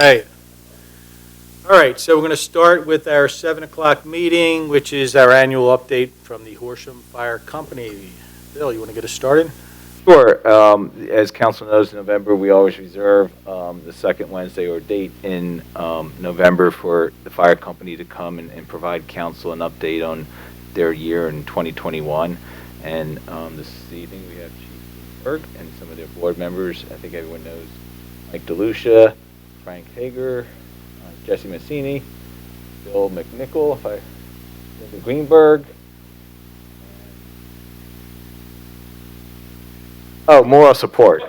Hey. All right, so we're going to start with our 7 o'clock meeting, which is our annual update from the Horsham Fire Company. Bill, you want to get us started? Sure. As council knows, in November, we always reserve the second Wednesday or date in November for the fire company to come and provide council an update on their year in 2021. And this evening, we have Chief Berg and some of their board members. I think everyone knows Mike DeLucia, Frank Hager, Jesse Massini, Bill McNichol, Linda Greenberg. Oh, moral support.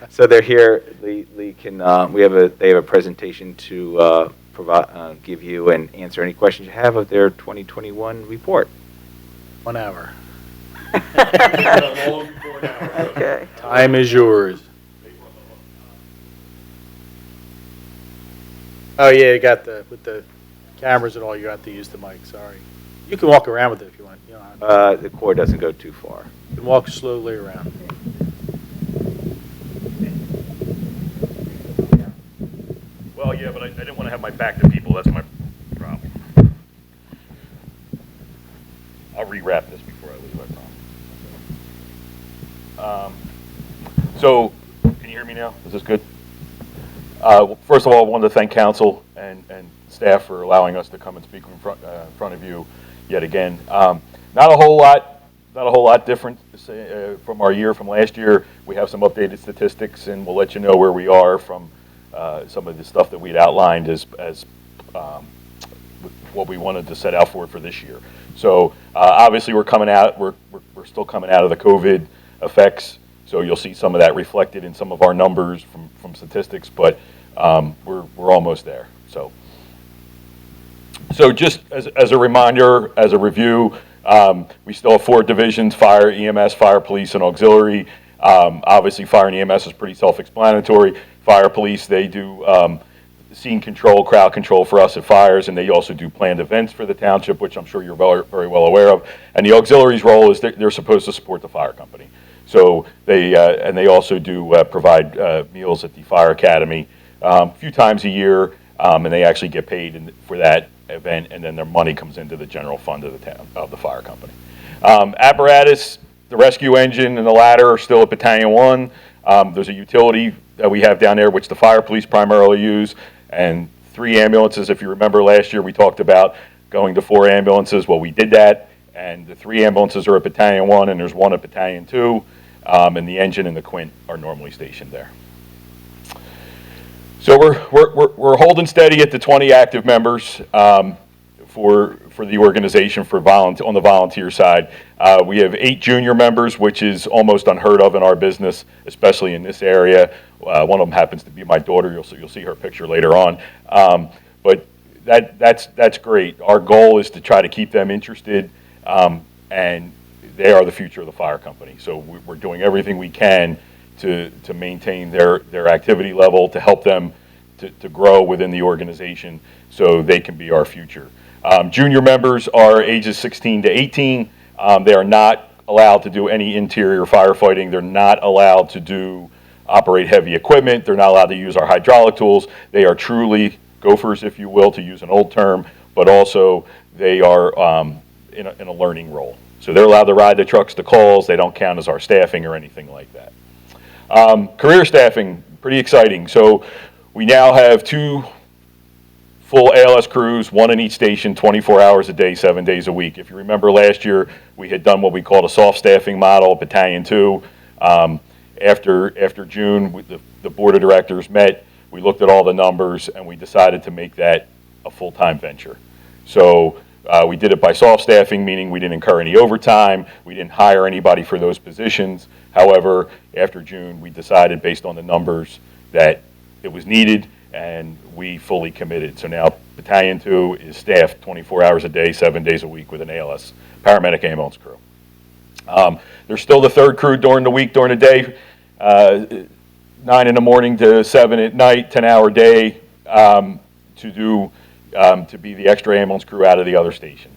So they're here. Lee can. They have a presentation to provide, give you and answer any questions you have of their 2021 report. 1 hour. Okay. Time is yours. Oh yeah, you got with the cameras and all. You have to use the mic. Sorry. You can walk around with it if you want. You know, The cord doesn't go too far. you can walk slowly around. Well, yeah, but I didn't want to have my back to people. That's my problem. I'll rewrap this before I leave, I promise. So, can you hear me now? Is this good? First of all, I wanted to thank council and staff for allowing us to come and speak in front of you yet again. Not a whole lot different from our year from last year. We have some updated statistics, and we'll let you know where we are from some of the stuff that we'd outlined as what we wanted to set out for this year. So obviously we're coming out. We're still coming out of the COVID effects. So you'll see some of that reflected in some of our numbers from statistics, but we're almost there. So just as a reminder, as a review, we still have 4 divisions: fire, EMS, fire, police, and auxiliary. Obviously, fire and EMS is pretty self-explanatory. Fire, police, they do scene control, crowd control for us at fires, and they also do planned events for the township, which I'm sure you're very well aware of. And the auxiliary's role is they're supposed to support the fire company. So they also do provide meals at the fire academy a few times a year, and they actually get paid for that event, and then their money comes into the general fund of the fire company. Apparatus, the rescue engine and the ladder are still at Battalion 1. There's a utility that we have down there, which the fire police primarily use, and 3 ambulances. If you remember last year, we talked about going to 4 ambulances. Well, we did that, and the 3 ambulances are at Battalion 1, and there's 1 at Battalion 2, and the engine and the quint are normally stationed there. So we're holding steady at the 20 active members for the organization on the volunteer side. We have 8 junior members, which is almost unheard of in our business, especially in this area. One of them happens to be my daughter. You'll see her picture later on. But that's great. Our goal is to try to keep them interested, and they are the future of the fire company. So we're doing everything we can to maintain their activity level, to help them to grow within the organization so they can be our future. Junior members are ages 16 to 18. They are not allowed to do any interior firefighting. They're not allowed to operate heavy equipment. They're not allowed to use our hydraulic tools. They are truly gophers, if you will, to use an old term, but also they are in a learning role. So they're allowed to ride the trucks to calls. They don't count as our staffing or anything like that. Career staffing, pretty exciting. So we now have 2 full ALS crews, 1 in each station, 24 hours a day, 7 days a week. If you remember last year, we had done what we called a soft staffing model, Battalion 2. After June, the board of directors met, we looked at all the numbers, and we decided to make that a full-time venture. So we did it by soft staffing, meaning we didn't incur any overtime. We didn't hire anybody for those positions. However, after June, we decided, based on the numbers, that it was needed, and we fully committed. So now Battalion 2 is staffed 24 hours a day, 7 days a week with an ALS paramedic ambulance crew. There's still the 3rd crew during the week, during the day, 9 in the morning to 7 at night, 10-hour day, to be the extra ambulance crew out of the other station.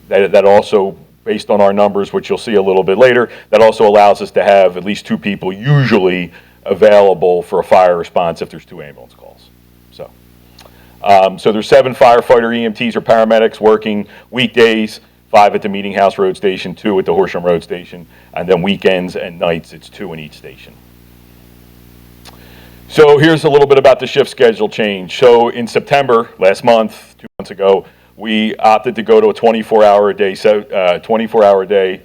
That also, based on our numbers, which you'll see a little bit later, that also allows us to have at least 2 people usually available for a fire response if there's 2 ambulance calls. So there's 7 firefighter EMTs or paramedics working weekdays, 5 at the Meeting House Road Station, 2 at the Horsham Road Station, and then weekends and nights, it's 2 in each station. So here's a little bit about the shift schedule change. So in September, last month, 2 months ago, we opted to go to a 24-hour a day, 24-hour a day,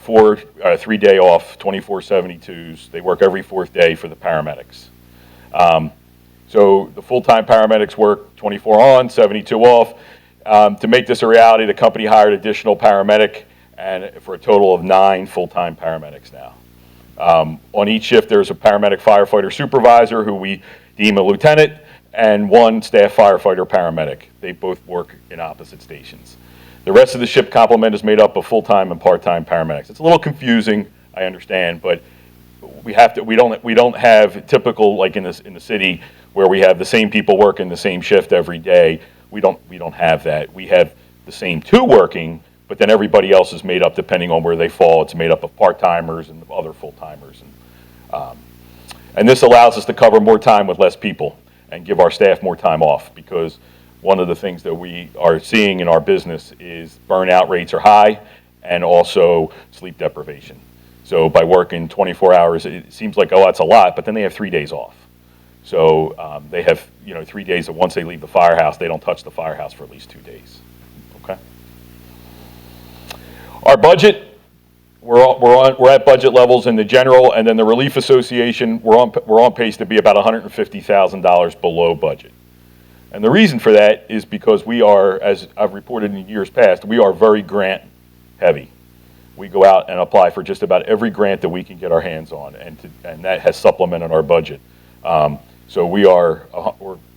3-day off, 24/72s. They work every 4th day for the paramedics. So the full-time paramedics work 24 on, 72 off. To make this a reality, the company hired additional paramedic, and for a total of 9 full-time paramedics now. On each shift, there's a paramedic firefighter supervisor who we deem a lieutenant, and 1 staff firefighter paramedic. They both work in opposite stations. The rest of the shift complement is made up of full-time and part-time paramedics. It's a little confusing, I understand, but we don't have typical, like in the city, where we have the same people working the same shift every day. We don't have that. We have the same 2 working, but then everybody else is made up depending on where they fall. It's made up of part-timers and other full-timers. And this allows us to cover more time with less people and give our staff more time off, because one of the things that we are seeing in our business is burnout rates are high and also sleep deprivation. So by working 24 hours, it seems like, oh, that's a lot, but then they have 3 days off. So they have, 3 days that once they leave the firehouse, they don't touch the firehouse for at least 2 days. Okay. Our budget, we're at budget levels in the general, and then the Relief Association, we're on pace to be about $150,000 below budget. And the reason for that is because we are, as I've reported in years past, we are very grant heavy. We go out and apply for just about every grant that we can get our hands on, and that has supplemented our budget. So we're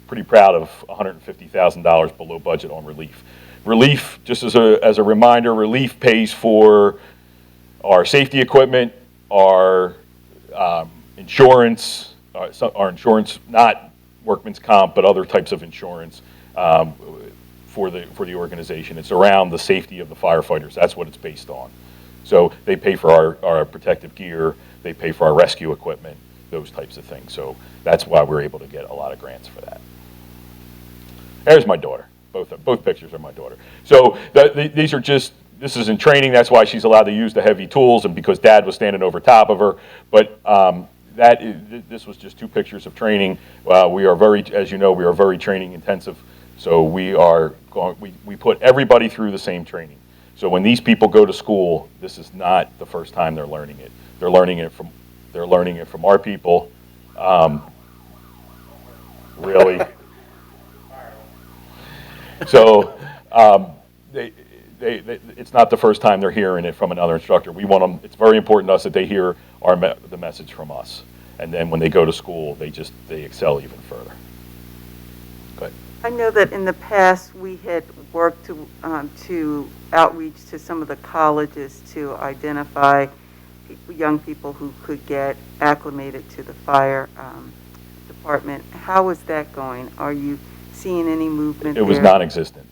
pretty proud of $150,000 below budget on relief. Relief, just as a reminder, relief pays for our safety equipment, our insurance, our insurance, not workman's comp, but other types of insurance for the organization. It's around the safety of the firefighters. That's what it's based on. So they pay for our protective gear, they pay for our rescue equipment, those types of things. So that's why we're able to get a lot of grants for that. There's my daughter. Both pictures are my daughter. So this is in training. That's why she's allowed to use the heavy tools, and because Dad was standing over top of her. But this was just 2 pictures of training. We are very, as you know, we are very training intensive. So we put everybody through the same training. So when these people go to school, this is not the first time they're learning it. They're learning it from our people. Really. So it's not the first time they're hearing it from another instructor. We want them. It's very important to us that they hear the message from us, and then when they go to school, they excel even further. Go ahead. I know that in the past we had worked to outreach to some of the colleges to identify young people who could get acclimated to the fire department. How is that going? Are you seeing any movement there? It was non-existent.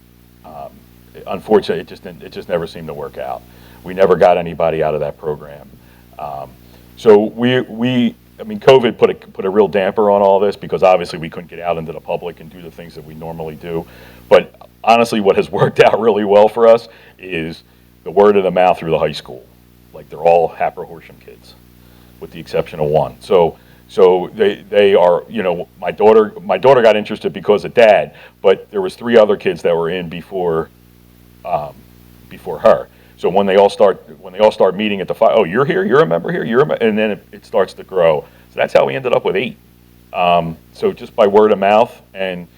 Unfortunately, it just never seemed to work out. We never got anybody out of that program. So COVID put a real damper on all this, because obviously we couldn't get out into the public and do the things that we normally do. But honestly, what has worked out really well for us is the word of the mouth through the high school. Like, they're all Happer Horsham kids, with the exception of 1. So they are, my daughter got interested because of Dad, but there was 3 other kids that were in before her. So when they all start meeting at the fire, oh, you're here, you're a member here, and then it starts to grow. So that's how we ended up with 8. So just by word of mouth and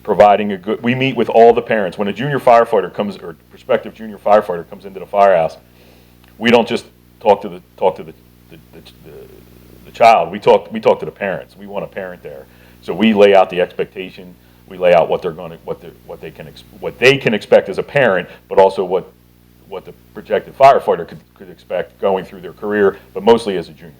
providing we meet with all the parents. When a junior firefighter comes, or prospective junior firefighter comes into the firehouse, we don't just talk to the child. We talk to the parents. We want a parent there. So we lay out the expectation. We lay out what they can expect as a parent, but also what the projected firefighter could expect going through their career, but mostly as a junior.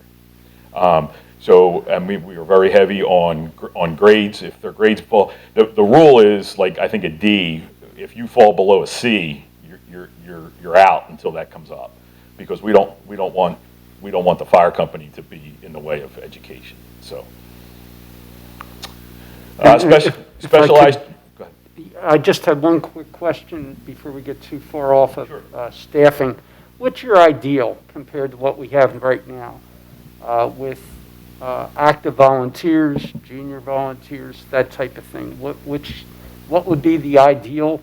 We are very heavy on grades. If their grades fall, the rule is, like, I think a D. If you fall below a C, you're out until that comes up, because we don't want we don't want the fire company to be in the way of education, so. Specialized, go ahead. I just had one quick question before we get too far off of Sure. Staffing. What's your ideal compared to what we have right now with active volunteers, junior volunteers, that type of thing? What would be the ideal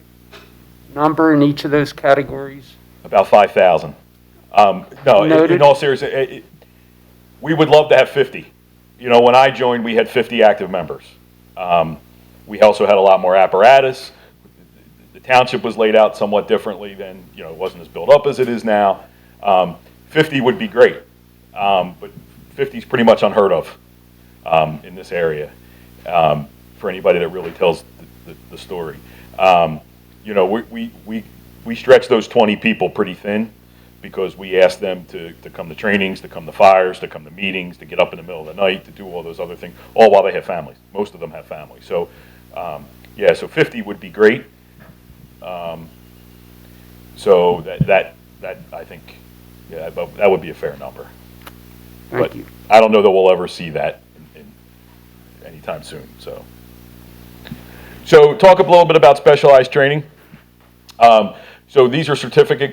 number in each of those categories? About 5,000. No, Noted. in all seriousness, we would love to have 50. You know, when I joined, we had 50 active members. We also had a lot more apparatus. The township was laid out somewhat differently than, you know, it wasn't as built up as it is now. 50 would be great, but 50 is pretty much unheard of in this area for anybody that really tells the story. You know, we stretch those 20 people pretty thin because we ask them to come to trainings, to come to fires, to come to meetings, to get up in the middle of the night, to do all those other things, all while they have families. Most of them have families. So, yeah, so 50 would be great. So that I think, yeah, that would be a fair number. Thank But you. I don't know that we'll ever see that anytime soon, so. So talk a little bit about specialized training. So these are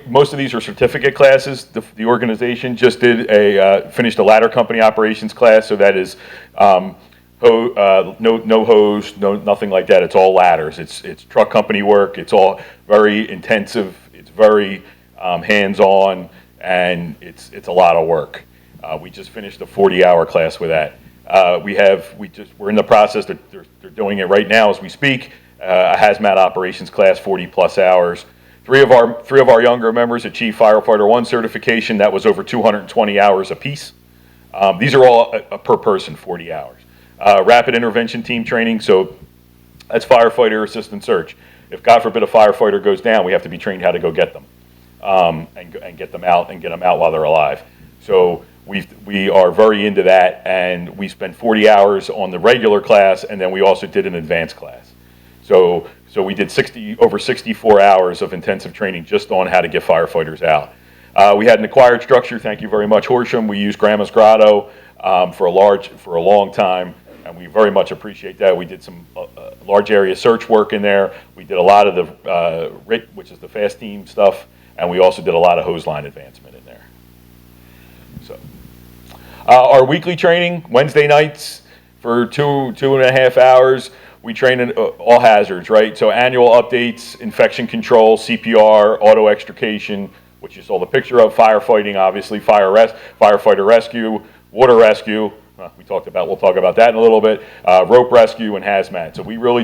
most of these are certificate classes. The organization just finished a ladder company operations class, so that is no hose, nothing like that. It's all ladders. It's truck company work. It's all very intensive. It's very hands-on, and it's a lot of work. We just finished a 40-hour class with that. We're in the process. They're doing it right now as we speak. A hazmat operations class, 40+ hours. Three of our younger members achieved Firefighter 1 certification. That was over 220 hours apiece. These are all per person, 40 hours. Rapid intervention team training, so that's firefighter assistant search. If God forbid a firefighter goes down, we have to be trained how to go get them and get them out while they're alive. So we are very into that, and we spent 40 hours on the regular class, and then we also did an advanced class. So we did over 64 hours of intensive training just on how to get firefighters out. We had an acquired structure. Thank you very much, Horsham. We used Grandma's Grotto for a long time, and we very much appreciate that. We did some large area search work in there. We did a lot of the RIT, which is the fast team stuff, and we also did a lot of hose line advancement in there. So our weekly training, Wednesday nights for 2.5 hours. We train in all hazards, right? So annual updates, infection control, CPR, auto extrication, which you saw the picture of, firefighting, obviously, firefighter rescue, water rescue. We'll talk about that in a little bit. Rope rescue and hazmat. So we really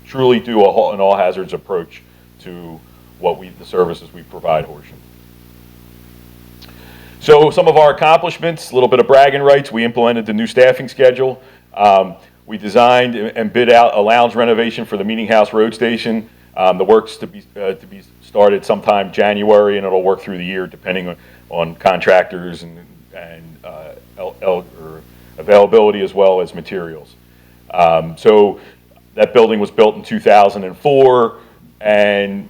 truly do an all hazards approach to the services we provide Horsham. So some of our accomplishments, a little bit of bragging rights. We implemented the new staffing schedule. We designed and bid out a lounge renovation for the Meeting House Road Station. The work's to be started sometime January, and it'll work through the year depending on contractors and availability as well as materials. So that building was built in 2004, and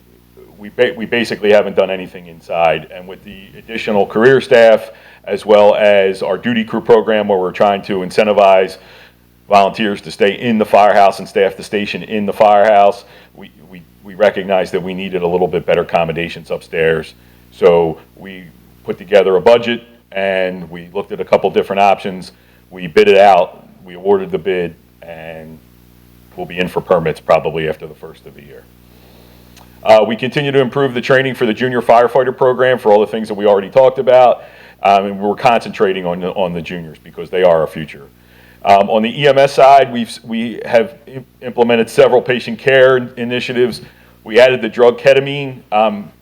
we basically haven't done anything inside. And with the additional career staff, as well as our duty crew program, where we're trying to incentivize volunteers to stay in the firehouse and staff the station in the firehouse, we recognized that we needed a little bit better accommodations upstairs. So we put together a budget, and we looked at a couple different options. We bid it out, we awarded the bid, and we'll be in for permits probably after the first of the year. We continue to improve the training for the junior firefighter program for all the things that we already talked about, and we're concentrating on the juniors because they are our future. On the EMS side, we have implemented several patient care initiatives. We added the drug ketamine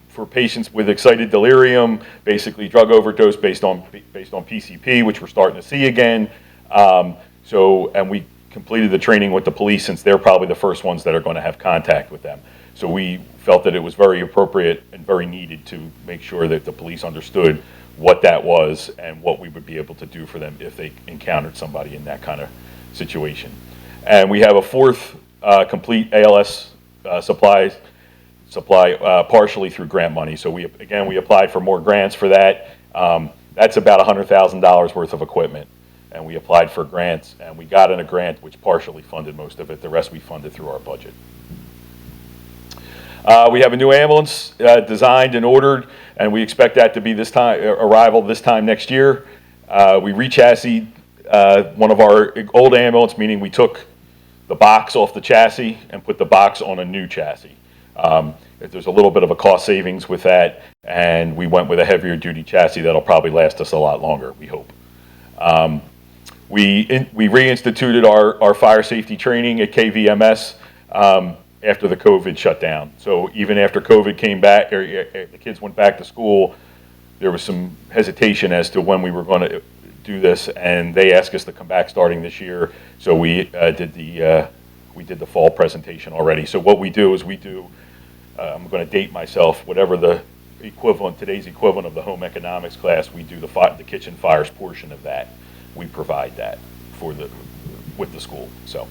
for patients with excited delirium, basically drug overdose based on PCP, which we're starting to see again. And we completed the training with the police, since they're probably the first ones that are going to have contact with them. So we felt that it was very appropriate and very needed to make sure that the police understood what that was and what we would be able to do for them if they encountered somebody in that kind of situation. And we have a fourth complete ALS supply partially through grant money. So we applied for more grants for that, That's about $100,000 worth of equipment. And we applied for grants, and we got in a grant which partially funded most of it. The rest we funded through our budget. We have a new ambulance designed and ordered, and we expect that to be arrival this time next year. We re-chassied one of our old ambulance, meaning we took the box off the chassis and put the box on a new chassis. There's a little bit of a cost savings with that, and we went with a heavier duty chassis that'll probably last us a lot longer, we hope. We reinstituted our fire safety training at KVMS after the COVID shutdown. So even after COVID came back, or the kids went back to school, there was some hesitation as to when we were going to do this, and they asked us to come back starting this year. So we did the fall presentation already. So what we do is I'm going to date myself, whatever the today's equivalent of the home economics class, we do the kitchen fires portion of that. We provide that with the school. So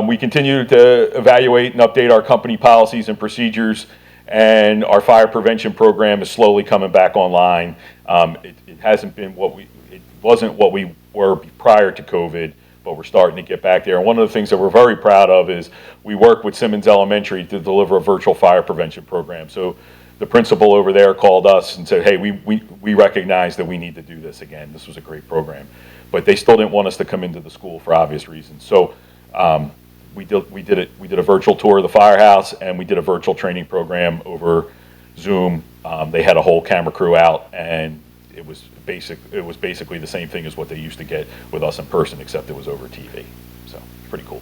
we continue to evaluate and update our company policies and procedures, and our fire prevention program is slowly coming back online. It hasn't been it wasn't what we were prior to COVID, but we're starting to get back there. And one of the things that we're very proud of is we work with Simmons Elementary to deliver a virtual fire prevention program. So the principal over there called us and said, hey, we recognize that we need to do this again. This was a great program. But they still didn't want us to come into the school for obvious reasons. So we did a virtual tour of the firehouse, and we did a virtual training program over Zoom. They had a whole camera crew out, and it was basically the same thing as what they used to get with us in person, except it was over TV. So pretty cool.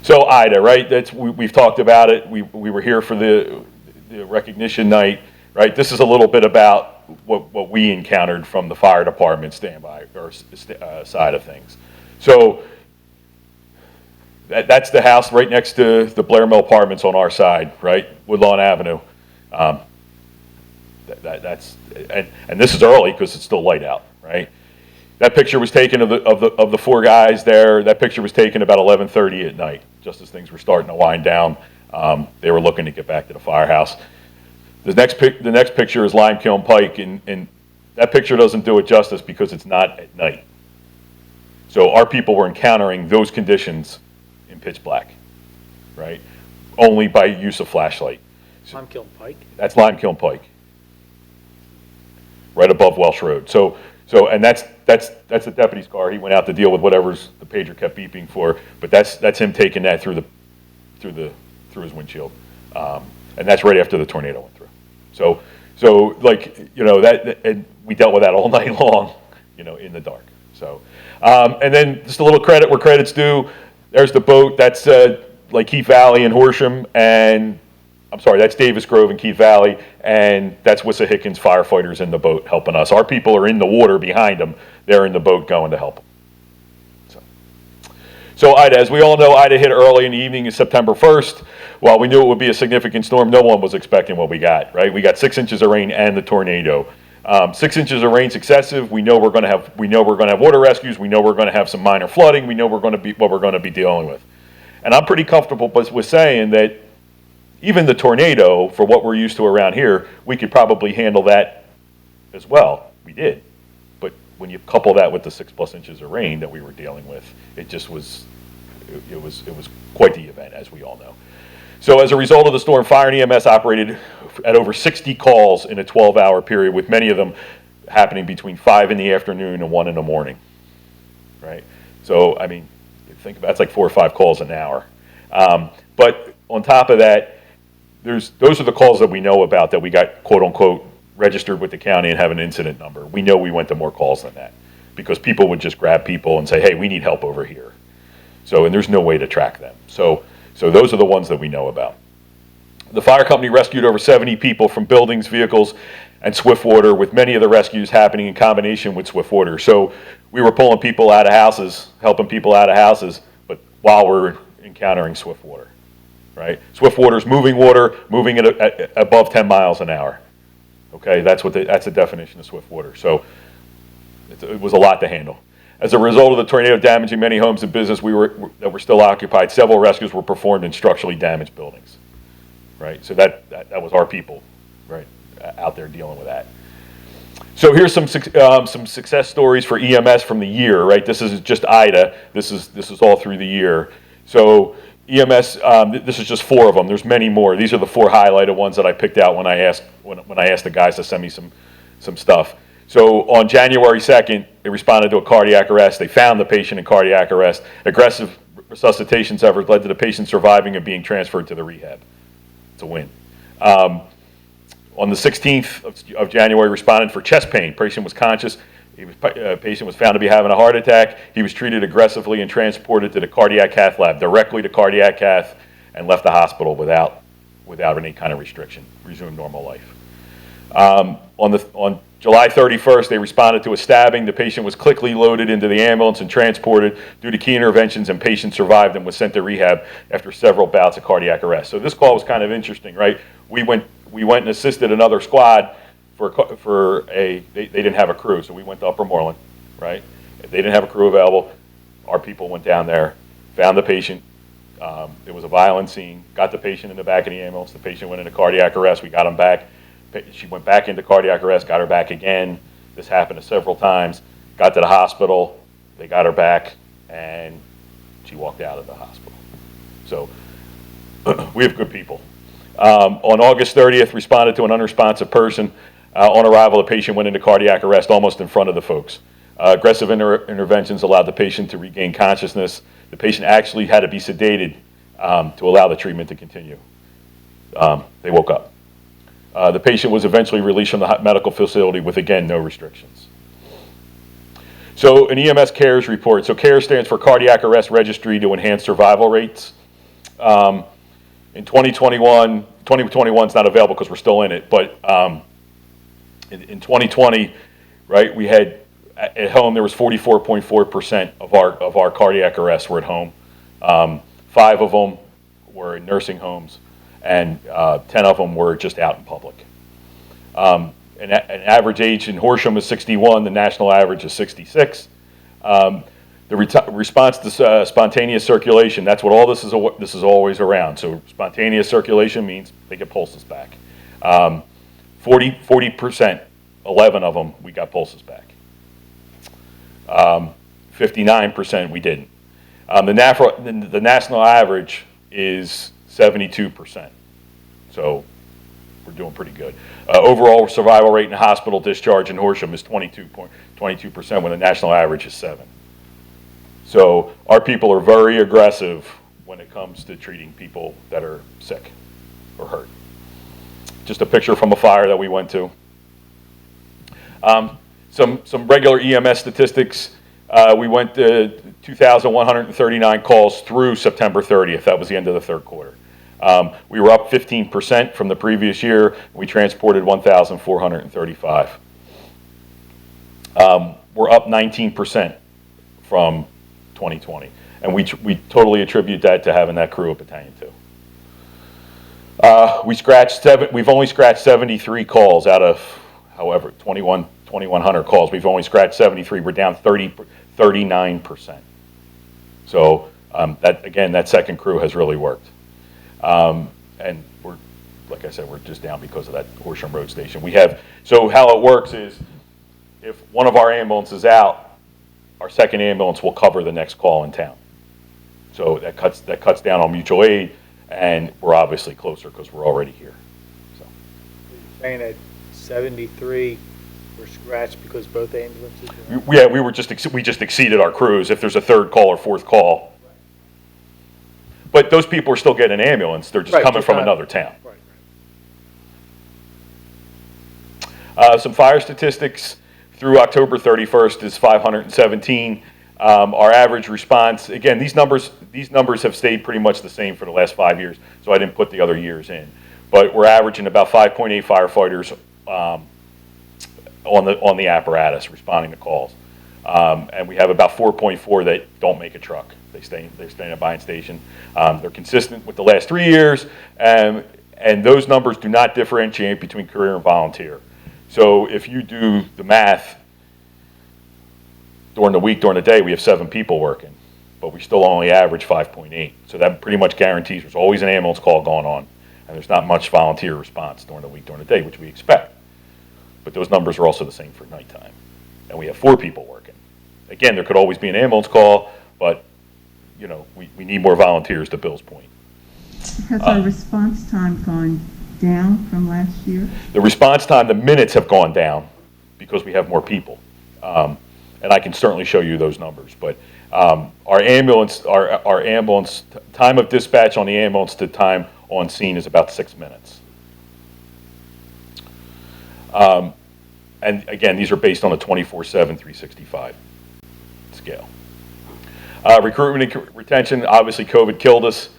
So IDA, right? We've talked about it. We were here for the recognition night, right? This is a little bit about what we encountered from the fire department standby or side of things. So that's the house right next to the Blair Mill Apartments on our side, right? Woodlawn Avenue. And this is early because it's still light out, right? That picture was taken of the four guys there. That picture was taken about 11:30 at night, just as things were starting to wind down. They were looking to get back to the firehouse. The next picture is Limekiln Pike, and that picture doesn't do it justice because it's not at night. So our people were encountering those conditions in pitch black, right? Only by use of flashlight. Limekiln Pike? That's Limekiln Pike, right above Welsh Road. So, and that's the deputy's car. He went out to deal with whatever's the pager kept beeping for, but that's him taking that through his windshield, and that's right after the tornado went through. So like, you know, and we dealt with that all night long, you know, in the dark. So, and then just a little credit where credit's due. There's the boat. That's like Keith Valley and Horsham, and I'm sorry, that's Davis Grove and Keith Valley, and that's Wissahickons firefighters in the boat helping us. Our people are in the water behind them. They're in the boat going to help them. So Ida, as we all know, Ida hit early in the evening of September 1st. While we knew it would be a significant storm, no one was expecting what we got, right? We got 6 inches of rain and the tornado. 6 inches of rain's excessive. We know we're going to have water rescues. We know we're going to have some minor flooding. We know what we're going to be dealing with. And I'm pretty comfortable with saying that even the tornado, for what we're used to around here, we could probably handle that as well. We did. But when you couple that with the 6+ inches of rain that we were dealing with, it was quite the event, as we all know. So as a result of the storm, fire and EMS operated at over 60 calls in a 12-hour period, with many of them happening between 5 in the afternoon and 1 in the morning, right? So, I mean, think about it, it's like 4 or 5 calls an hour. But on top of that, those are the calls that we know about that we got, quote unquote, registered with the county and have an incident number. We know we went to more calls than that because people would just grab people and say, hey, we need help over here. So, and there's no way to track them. So those are the ones that we know about. The fire company rescued over 70 people from buildings, vehicles, and swift water, with many of the rescues happening in combination with swift water. So we were pulling people out of houses, helping people out of houses, but while we're encountering swift water, right? Swift water is moving water, moving it at above 10 miles an hour. Okay, that's the definition of swift water. So it was a lot to handle. As a result of the tornado damaging many homes and business that were still occupied, several rescues were performed in structurally damaged buildings. Right, so that was our people, right, out there dealing with that. So here's some success stories for EMS from the year, right? This is just Ida. This is all through the year. So EMS, this is just 4 of them. There's many more. These are the 4 highlighted ones that I picked out when I asked the guys to send me some stuff. So on January 2nd, they responded to a cardiac arrest. They found the patient in cardiac arrest. Aggressive resuscitation efforts led to the patient surviving and being transferred to the rehab. It's a win. On the 16th of January, responded for chest pain. Patient was conscious. Patient was found to be having a heart attack. He was treated aggressively and transported to the cardiac cath lab, directly to cardiac cath, and left the hospital without any kind of restriction. Resumed normal life. On July 31st, they responded to a stabbing. The patient was quickly loaded into the ambulance and transported. Due to key interventions, and patient survived and was sent to rehab after several bouts of cardiac arrest. So this call was kind of interesting, right? We went and assisted another squad they didn't have a crew, so we went to Upper Moreland, right? If they didn't have a crew available, our people went down there, found the patient. It was a violent scene. Got the patient in the back of the ambulance. The patient went into cardiac arrest. We got him back. She went back into cardiac arrest, got her back again. This happened several times. Got to the hospital. They got her back, and she walked out of the hospital. So we have good people. On August 30th, responded to an unresponsive person. On arrival, the patient went into cardiac arrest almost in front of the folks. Aggressive interventions allowed the patient to regain consciousness. The patient actually had to be sedated to allow the treatment to continue. They woke up. The patient was eventually released from the medical facility with, again, no restrictions. So an EMS CARES report. So CARES stands for Cardiac Arrest Registry to Enhance Survival Rates. In 2021 is not available because we're still in it, but in 2020, right, we had at home there was 44.4% of our cardiac arrests were at home. 5 of them were in nursing homes, and 10 of them were just out in public. An average age in Horsham is 61. The national average is 66. The response to spontaneous circulation, that's what all this is always around. So spontaneous circulation means they get pulses back. 40%, 11 of them, we got pulses back. 59% we didn't. The national average is 72%. So we're doing pretty good. Overall survival rate in hospital discharge in Horsham is 22% when the national average is 7%. So our people are very aggressive when it comes to treating people that are sick or hurt. Just a picture from a fire that we went to. Some regular EMS statistics. We went to 2,139 calls through September 30th. That was the end of the third quarter. We were up 15% from the previous year. We transported 1,435. We're up 19% from 2020. And we totally attribute that to having that crew at Battalion 2. We've only scratched 73 calls out of, however, 2,100 calls. We've only scratched 73. We're down 39%. So that second crew has really worked. And we're, like I said, we're just down because of that Horsham Road Station. So how it works is if one of our ambulances is out, our second ambulance will cover the next call in town. So that cuts down on mutual aid, and we're obviously closer because we're already here. So. You're saying that 73 were scratched because both ambulances were Yeah, we just exceeded our crews if there's a third call or fourth call. But those people are still getting an ambulance. They're just coming from another town. Some fire statistics through October 31st is 517. Our average response, again, these numbers have stayed pretty much the same for the last 5 years, so I didn't put the other years in. But we're averaging about 5.8 firefighters on the apparatus responding to calls. And we have about 4.4 that don't make a truck. They stay in a bind station. They're consistent with the last 3 years, and those numbers do not differentiate between career and volunteer. So if you do the math, during the week, during the day, we have 7 people working, but we still only average 5.8. So that pretty much guarantees there's always an ambulance call going on, and there's not much volunteer response during the week, during the day, which we expect. but those numbers are also the same for nighttime. And we have 4 people working. Again, there could always be an ambulance call, but, you know, we need more volunteers, to Bill's point. Has our response time gone down from last year? The response time, the minutes have gone down because we have more people. And I can certainly show you those numbers, but our ambulance time of dispatch on the ambulance to time on scene is about 6 minutes. And again, these are based on a 24/7, 365 scale. Recruitment and retention, obviously COVID killed us,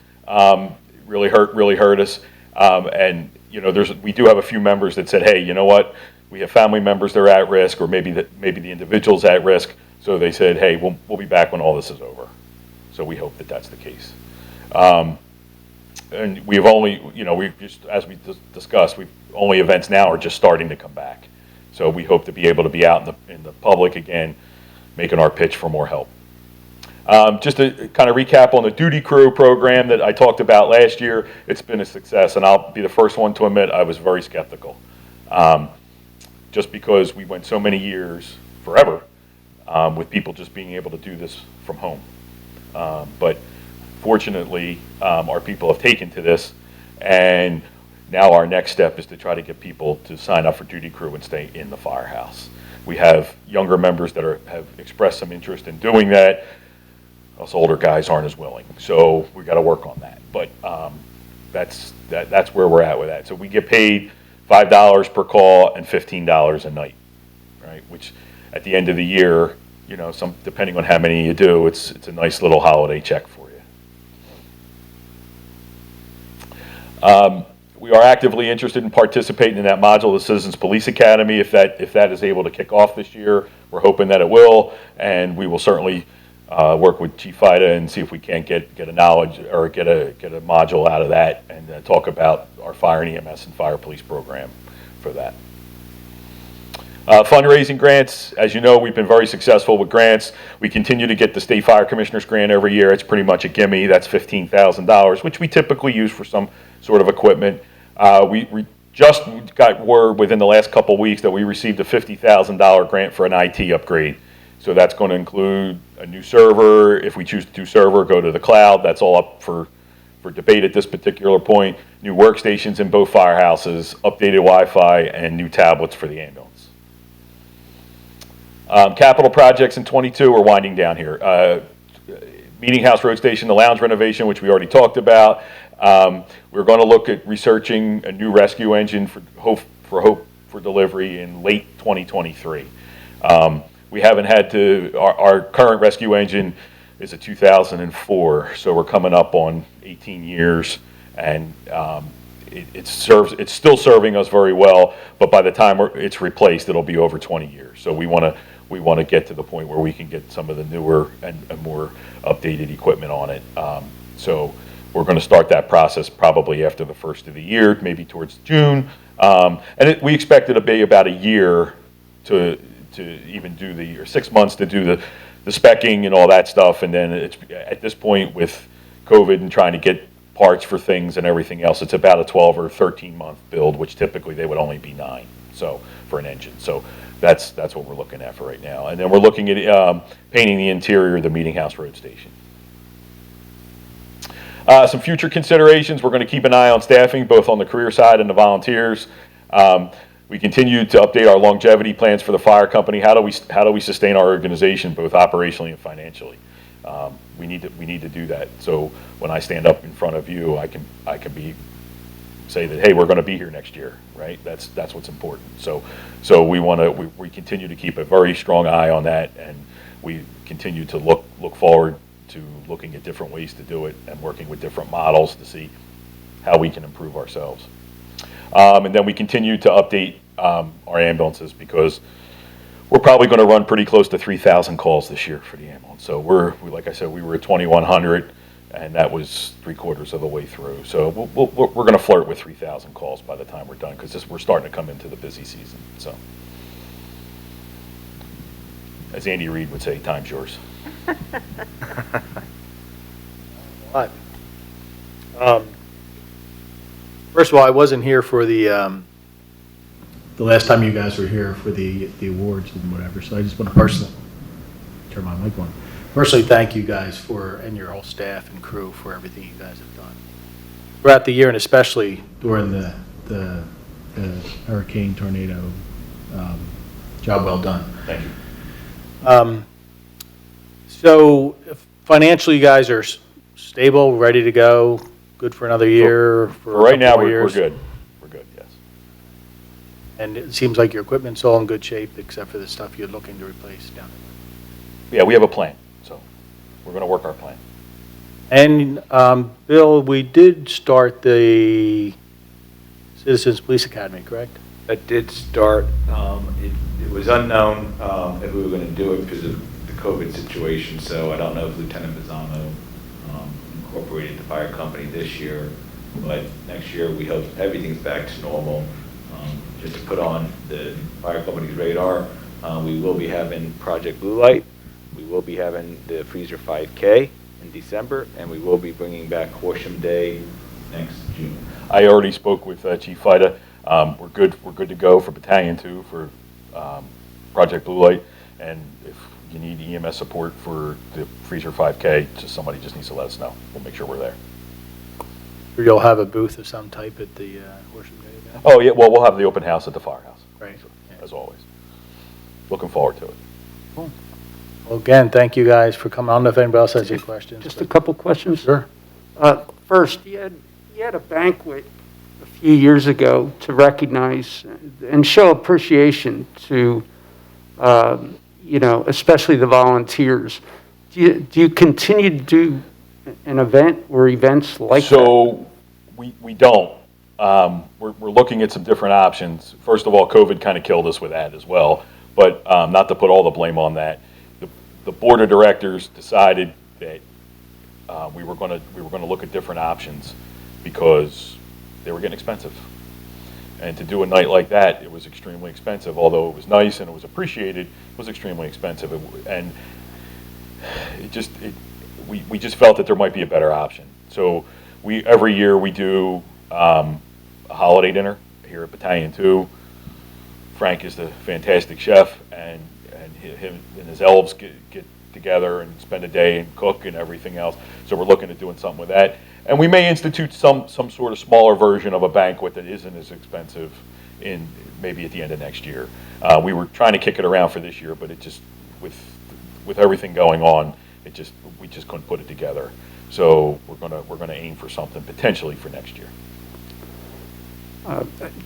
really hurt us. And you know, we do have a few members that said, hey, you know what? We have family members that are at risk, or maybe the individual's at risk. So they said, hey, we'll be back when all this is over. So we hope that that's the case. And we've only, you know, as we discussed, only events now are just starting to come back. So we hope to be able to be out in the public again, making our pitch for more help. Just to kind of recap on the duty crew program that I talked about last year, it's been a success, and I'll be the first one to admit I was very skeptical. Just because we went so many years, forever, with people just being able to do this from home. But fortunately, our people have taken to this, and now our next step is to try to get people to sign up for duty crew and stay in the firehouse. We have younger members that have expressed some interest in doing that. Us older guys aren't as willing, so we got to work on that. But that's where we're at with that. So we get paid $5 per call and $15 a night, right? Which at the end of the year, you know, depending on how many you do, it's a nice little holiday check for you. We are actively interested in participating in that module, the Citizens Police Academy. If that is able to kick off this year, we're hoping that it will, and we will certainly work with Chief Ida and see if we can't get a knowledge or get a module out of that, and talk about our fire and EMS and fire police program for that. Fundraising grants, as you know, we've been very successful with grants. We continue to get the State Fire Commissioner's grant every year. It's pretty much a gimme. That's $15,000, which we typically use for some sort of equipment. We just got word within the last couple weeks that we received a $50,000 grant for an IT upgrade. So that's going to include a new server. If we choose to do server, go to the cloud. That's all up for debate at this particular point. New workstations in both firehouses, updated Wi-Fi, and new tablets for the ambulance. Capital projects in 22 are winding down here. Meeting House Road Station, the lounge renovation, which we already talked about. We're going to look at researching a new rescue engine for delivery in late 2023. We haven't had to, our current rescue engine is a 2004, so we're coming up on 18 years, and it's still serving us very well, but by the time it's replaced, it'll be over 20 years. So we want to get to the point where we can get some of the newer and more updated equipment on it. So we're going to start that process probably after the first of the year, maybe towards June, and we expect it to be about a year to even do or 6 months to do the speccing and all that stuff, and then it's at this point with COVID and trying to get parts for things and everything else, it's about a 12 or 13 month build, which typically they would only be 9, so for an engine. So that's what we're looking at for right now, and then we're looking at painting the interior of the Meeting House Road Station. Some future considerations: we're going to keep an eye on staffing, both on the career side and the volunteers. We continue to update our longevity plans for the fire company. How do we sustain our organization both operationally and financially? We need to do that. So when I stand up in front of you, I can say that, hey, we're going to be here next year, right? That's what's important. So we continue to keep a very strong eye on that, and we continue to look forward to looking at different ways to do it and working with different models to see how we can improve ourselves. And then we continue to update our ambulances, because we're probably going to run pretty close to 3,000 calls this year for the ambulance. So like I said, we were at 2,100, and that was 3/4 of the way through. So we're going to flirt with 3,000 calls by the time we're done, because we're starting to come into the busy season. So, as Andy Reid would say, time's yours. But, first of all, I wasn't here for the the last time you guys were here for the awards and whatever. So I just want to personally turn my mic on. Personally, thank you guys and your whole staff and crew for everything you guys have done throughout the year, and especially during the hurricane, tornado. Job well done. Thank you. So financially, you guys are stable, ready to go, good for another year? For right now, couple more we're years? good. We're good, yes. And it seems like your equipment's all in good shape, except for the stuff you're looking to replace down there. Yeah, we have a plan, so we're going to work our plan. And, Bill, we did start the Citizens Police Academy, correct? That did start. It was unknown if we were going to do it because of the COVID situation, so I don't know if Lieutenant Bizzano incorporated the fire company this year, but next year we hope everything's back to normal. Just to put on the fire company's radar, we will be having Project Blue Light, we will be having the Freezer 5K in December, and we will be bringing back Horsham Day next June. I already spoke with Chief Fida. We're good to go for Battalion 2 for Project Blue Light, and if you need EMS support for the Freezer 5K, somebody just needs to let us know. We'll make sure we're there. Or you'll have a booth of some type at the Horsham Day event? Oh, yeah, well, we'll have the open house at the firehouse. Right. Yeah. As always. Looking forward to it. Well, again, thank you guys for coming. I don't know if anybody else has any questions. Just a couple questions. Sure. First, you had a banquet a few years ago to recognize and show appreciation to, especially the volunteers. Do you continue to do an event or events like that? So we don't. We're looking at some different options. First of all, COVID kind of killed us with that as well, but not to put all the blame on that. The board of directors decided that we were going to look at different options because they were getting expensive. And to do a night like that, it was extremely expensive. Although it was nice and it was appreciated, it was extremely expensive. And we just felt that there might be a better option. So every year we do a holiday dinner here at Battalion 2. Frank is the fantastic chef, and him and his elves get together and spend a day and cook and everything else. So we're looking at doing something with that. And we may institute some sort of smaller version of a banquet that isn't as expensive in maybe at the end of next year. We were trying to kick it around for this year, but it just, with everything going on, we just couldn't put it together. So we're gonna aim for something potentially for next year.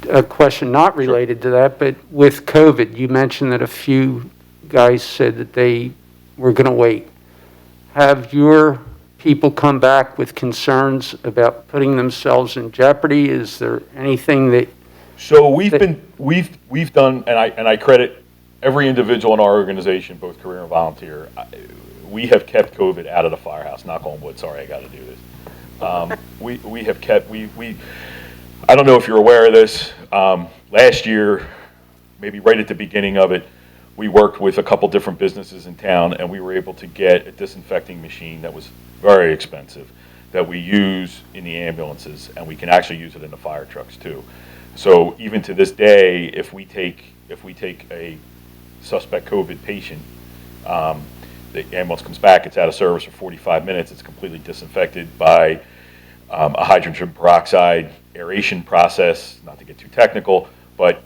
A question not related to that, but with COVID, you mentioned that a few guys said that they were going to wait. Have your people come back with concerns about putting themselves in jeopardy? Is there anything that? So we've done, and I credit every individual in our organization, both career and volunteer. We have kept COVID out of the firehouse. Knock on wood. Sorry, I got to do this. We have kept I don't know if you're aware of this. Last year, maybe right at the beginning of it, we worked with a couple different businesses in town, and we were able to get a disinfecting machine that was very expensive that we use in the ambulances, and we can actually use it in the fire trucks too. So even to this day, if we take a suspect COVID patient, the ambulance comes back, it's out of service for 45 minutes, it's completely disinfected by a hydrogen peroxide aeration process, not to get too technical, but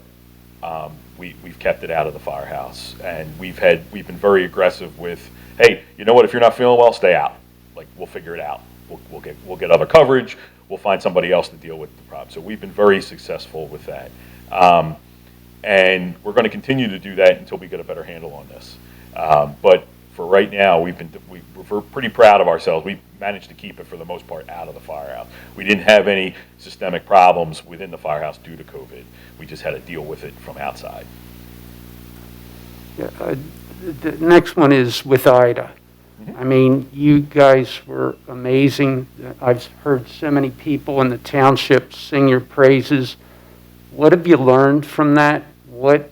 we've kept it out of the firehouse. And we've been very aggressive with, hey, you know what, if you're not feeling well, stay out. Like, we'll figure it out. We'll get other coverage, we'll find somebody else to deal with the problem. So we've been very successful with that. And we're going to continue to do that until we get a better handle on this. But for right now, we're pretty proud of ourselves. We managed to keep it, for the most part, out of the firehouse. We didn't have any systemic problems within the firehouse due to COVID. We just had to deal with it from outside. Yeah, the next one is with Ida. I mean, you guys were amazing. I've heard so many people in the township sing your praises. What have you learned from that? What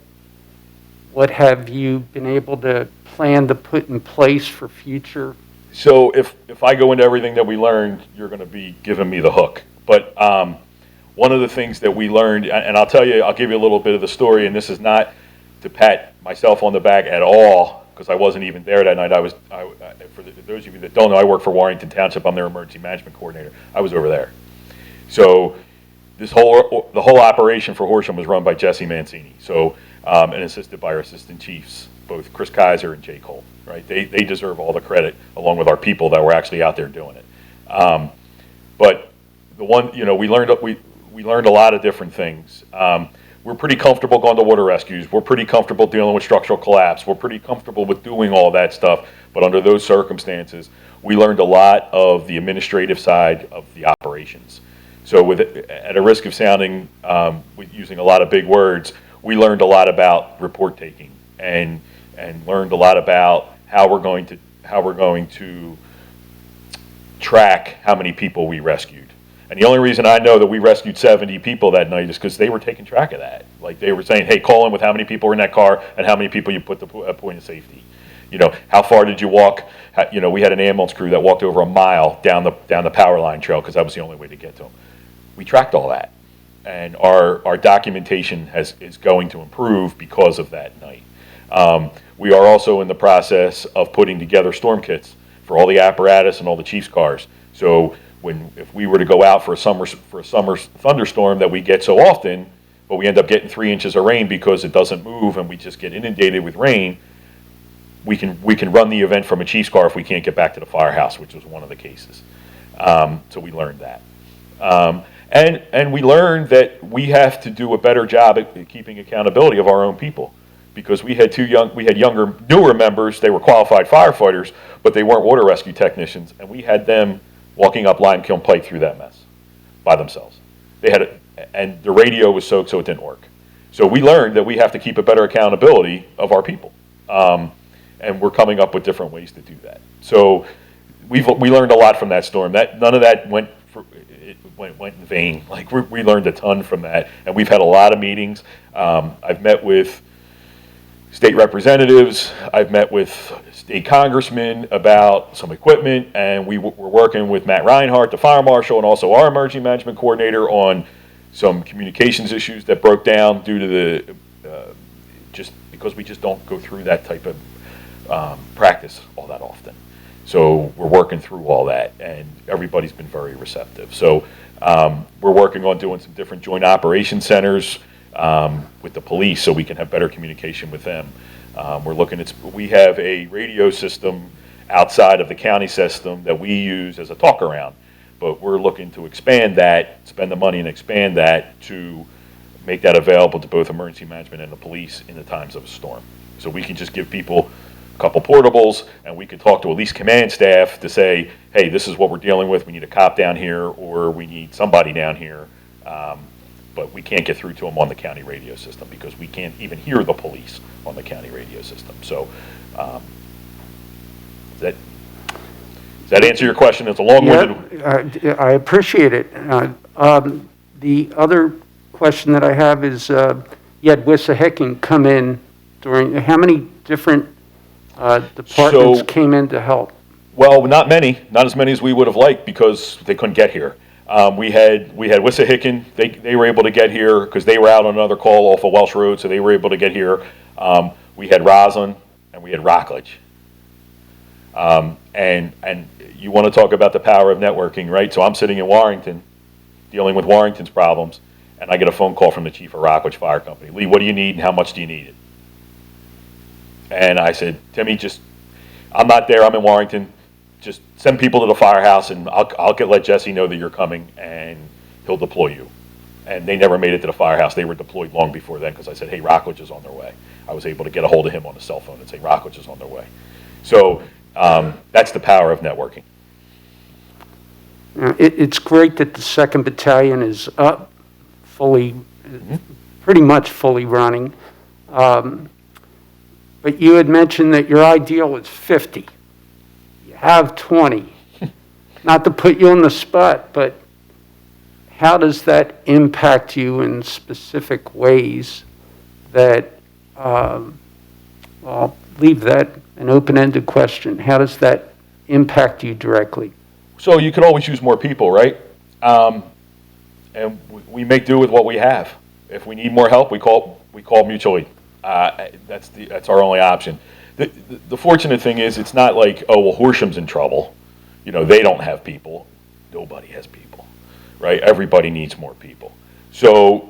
have you been able to plan to put in place for future? So if I go into everything that we learned, you're going to be giving me the hook. But one of the things that we learned, and I'll tell you, I'll give you a little bit of the story, and this is not to pat myself on the back at all, because I wasn't even there that night. For those of you that don't know, I work for Warrington Township. I'm their emergency management coordinator. I was over there. So the whole operation for Horsham was run by Jesse Mancini, and assisted by our assistant chiefs, both Chris Kaiser and Jay Cole, right? They deserve all the credit, along with our people that were actually out there doing it. But the one, we learned a lot of different things. We're pretty comfortable going to water rescues. We're pretty comfortable dealing with structural collapse. We're pretty comfortable with doing all that stuff. But under those circumstances, we learned a lot of the administrative side of the operations. So at a risk of sounding, with using a lot of big words, we learned a lot about report taking and learned a lot about how we're going to track how many people we rescued. And the only reason I know that we rescued 70 people that night is because they were taking track of that. Like, they were saying, hey, call in with how many people were in that car and how many people you put at point of safety. How far did you walk? We had an ambulance crew that walked over a mile down the power line trail because that was the only way to get to them. We tracked all that. And our documentation is going to improve because of that night. We are also in the process of putting together storm kits for all the apparatus and all the chief's cars. So if we were to go out for a summer thunderstorm that we get so often, but we end up getting 3 inches of rain because it doesn't move and we just get inundated with rain, we can run the event from a chief's car if we can't get back to the firehouse, which was one of the cases. So we learned that. And we learned that we have to do a better job at keeping accountability of our own people, because we had newer members. They were qualified firefighters, but they weren't water rescue technicians, and we had them walking up Limekiln Pike through that mess by themselves. And the radio was soaked, so it didn't work. So we learned that we have to keep a better accountability of our people, and we're coming up with different ways to do that. So we learned a lot from that storm. None of that went in vain. Like, we learned a ton from that, and we've had a lot of meetings. I've met with state representatives. I've met with state congressmen about some equipment, and we're working with Matt Reinhardt, the fire marshal, and also our emergency management coordinator on some communications issues that broke down due to just because we just don't go through that type of practice all that often. So we're working through all that, and everybody's been very receptive. So we're working on doing some different joint operation centers with the police so we can have better communication with them. We have a radio system outside of the county system that we use as a talk around, but we're looking to expand that, spend the money and expand that to make that available to both emergency management and the police in the times of a storm. So we can just give people a couple portables, and we could talk to at least command staff to say, hey, this is what we're dealing with. We need a cop down here, or we need somebody down here. But we can't get through to them on the county radio system because we can't even hear the police on the county radio system. So does that answer your question? It's a long-winded. Yeah, I appreciate it. The other question that I have is, you had Wissahickon come in how many different departments came in to help? Well, not as many as we would have liked because they couldn't get here. We had Wissahickon. They were able to get here because they were out on another call off of Welsh Road, so they were able to get here. We had Roslyn and we had Rockledge. And you want to talk about the power of networking, right? So I'm sitting in Warrington, dealing with Warrington's problems, and I get a phone call from the chief of Rockledge Fire Company. Lee, what do you need and how much do you need it? And I said, Timmy, I'm not there. I'm in Warrington. Just send people to the firehouse, and I'll let Jesse know that you're coming, and he'll deploy you. And they never made it to the firehouse. They were deployed long before then because I said, hey, Rockledge is on their way. I was able to get a hold of him on the cell phone and say, Rockledge is on their way. So that's the power of networking. It's great that the 2nd Battalion is up fully, pretty much fully running. But you had mentioned that your ideal is 50. You have 20. Not to put you on the spot, but how does that impact you in specific ways that, I'll leave that an open-ended question. How does that impact you directly? So you can always use more people, right? and we make do with what we have. If we need more help, we call mutual aid. That's our only option. The fortunate thing is, it's not like, oh, well, Horsham's in trouble. You know, they don't have people. Nobody has people, right? Everybody needs more people. So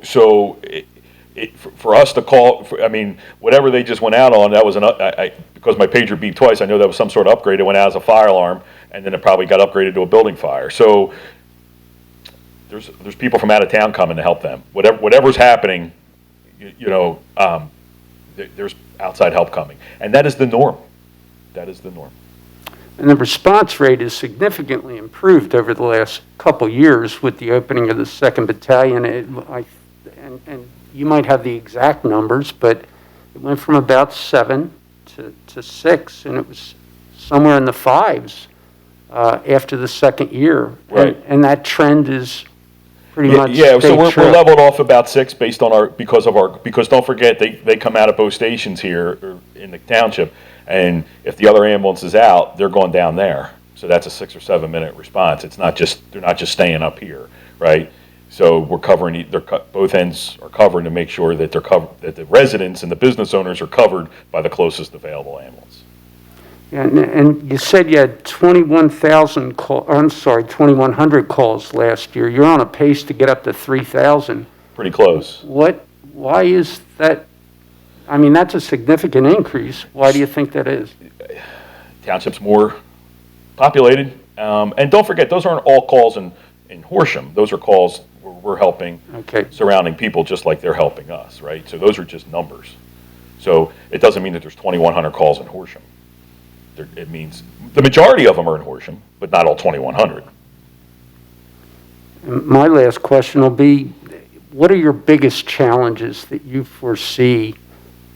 for us to call, I mean, whatever they just went out on, that was because my pager beeped twice, I know that was some sort of upgrade. It went out as a fire alarm, and then it probably got upgraded to a building fire. So there's people from out of town coming to help them. Whatever's happening, there's outside help coming, and that is the norm. That is the norm. And the response rate is significantly improved over the last couple years with the opening of the 2nd Battalion. And you might have the exact numbers, but it went from about 7 to 6, and it was somewhere in the 5s after the 2nd year. Right. And that trend is pretty much Yeah, so we're true. leveled off about 6 based on because don't forget, they come out of both stations here or in the township, and if the other ambulance is out, they're going down there. So that's a 6 or 7 minute response. They're not just staying up here, right? So we're covering, both ends are covered to make sure that that the residents and the business owners are covered by the closest available ambulance. Yeah, and you said you had 2,100 calls last year. You're on a pace to get up to 3,000. Pretty close. Why is that? I mean, that's a significant increase. Why do you think that is? Township's more populated. And don't forget, those aren't all calls in Horsham. Those are calls where we're helping surrounding people just like they're helping us, right? So those are just numbers. So it doesn't mean that there's 2,100 calls in Horsham. It means the majority of them are in Horsham, but not all 2,100. My last question will be, what are your biggest challenges that you foresee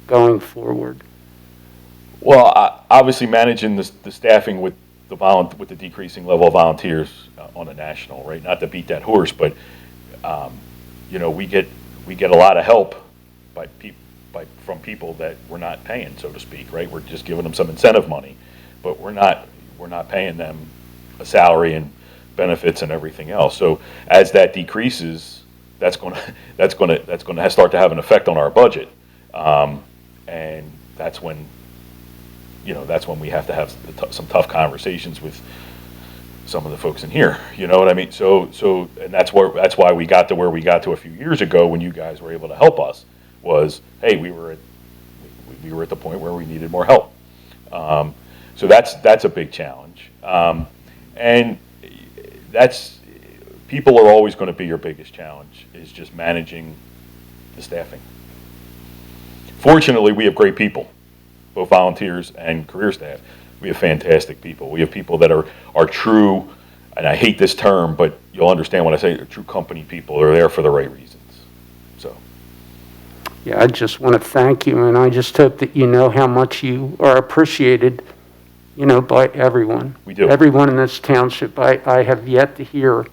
going forward? Well, obviously managing the staffing with the decreasing level of volunteers on a national, right? Not to beat that horse, but we get a lot of help from people that we're not paying, so to speak, right? We're just giving them some incentive money, but we're not paying them a salary and benefits and everything else. So as that decreases, that's going to start to have an effect on our budget, and that's when we have to have some tough conversations with some of the folks in here. You know what I mean? So and that's why we got to where we got to a few years ago when you guys were able to help us. Was, hey, we were at the point where we needed more help. So that's a big challenge, and people are always going to be your biggest challenge, is just managing the staffing. Fortunately, we have great people, both volunteers and career staff. We have fantastic people. We have people that are true, and I hate this term, but you'll understand when I say true company people. They're there for the right reasons. So. Yeah, I just want to thank you, and I just hope that you know how much you are appreciated, by everyone. We do. Everyone in this township. I have yet to hear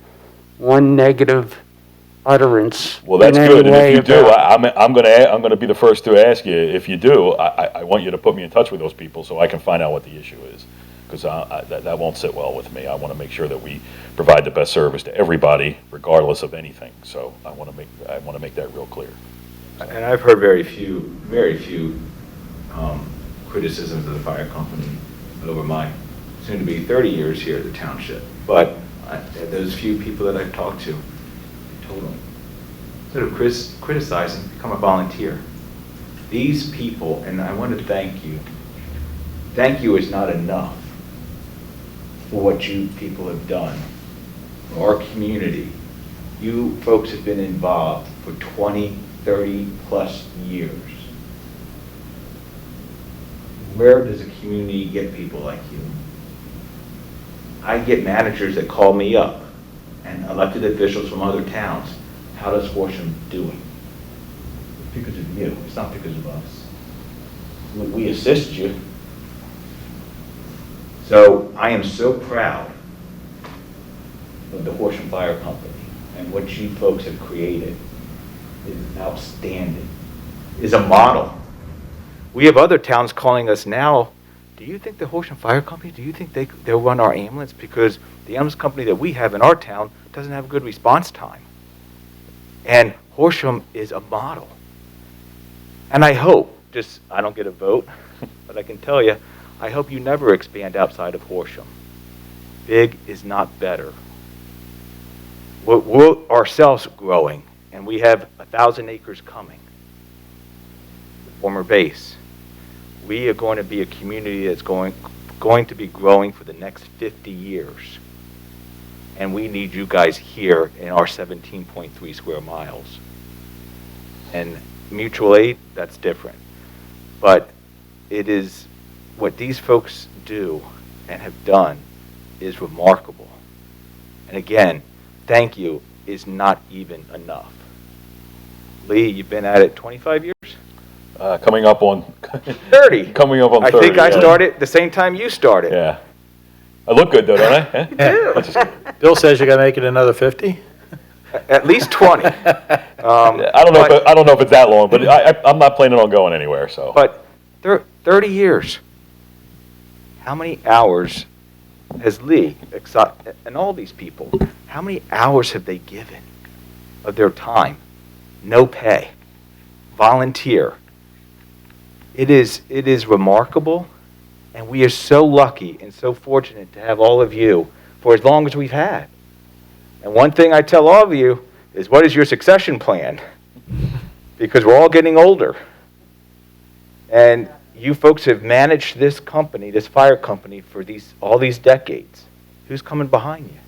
one negative utterance. Well, that's in good. any And way if you do, about- I'm going to be the first to ask you. If you do, I want you to put me in touch with those people so I can find out what the issue is, because that won't sit well with me. I want to make sure that we provide the best service to everybody, regardless of anything. So I want to make that real clear. And I've heard very few criticisms of the fire company over my soon-to-be 30 years here at the township. But those few people that I've talked to, I told them, instead of criticizing, become a volunteer. These people, and I want to thank you. Thank you is not enough for what you people have done for our community. You folks have been involved for 20, 30 plus years. Where does a community get people like you? I get managers that call me up and elected officials from other towns. How does Horsham do it? It's because of you. It's not because of us. We assist you. So I am so proud of the Horsham Fire Company, and what you folks have created is outstanding, is a model. We have other towns calling us now. Do you think the Horsham Fire Company, do you think they'll run our ambulance? Because the ambulance company that we have in our town doesn't have a good response time. And Horsham is a model. And I hope, I don't get a vote, but I can tell you, I hope you never expand outside of Horsham. Big is not better. We're ourselves growing, and we have 1,000 acres coming. The former base. We are going to be a community that's going to be growing for the next 50 years. And we need you guys here in our 17.3 square miles. And mutual aid, that's different. But it is what these folks do and have done is remarkable. And again, thank you is not even enough. Lee, you've been at it 25 years? Coming up on 30. Coming up on 30. I think I yeah. started the same time you started. Yeah. I look good though, don't I? You do. Which is good. Bill says you're gonna make it another 50? At least 20. I don't know. I don't know if it's that long, but I'm not planning on going anywhere. So. But 30 years. How many hours has Lee and all these people? How many hours have they given of their time? No pay, volunteer. It is remarkable, and we are so lucky and so fortunate to have all of you for as long as we've had. And one thing I tell all of you is, what is your succession plan? Because we're all getting older. And you folks have managed this company, this fire company, for all these decades. Who's coming behind you?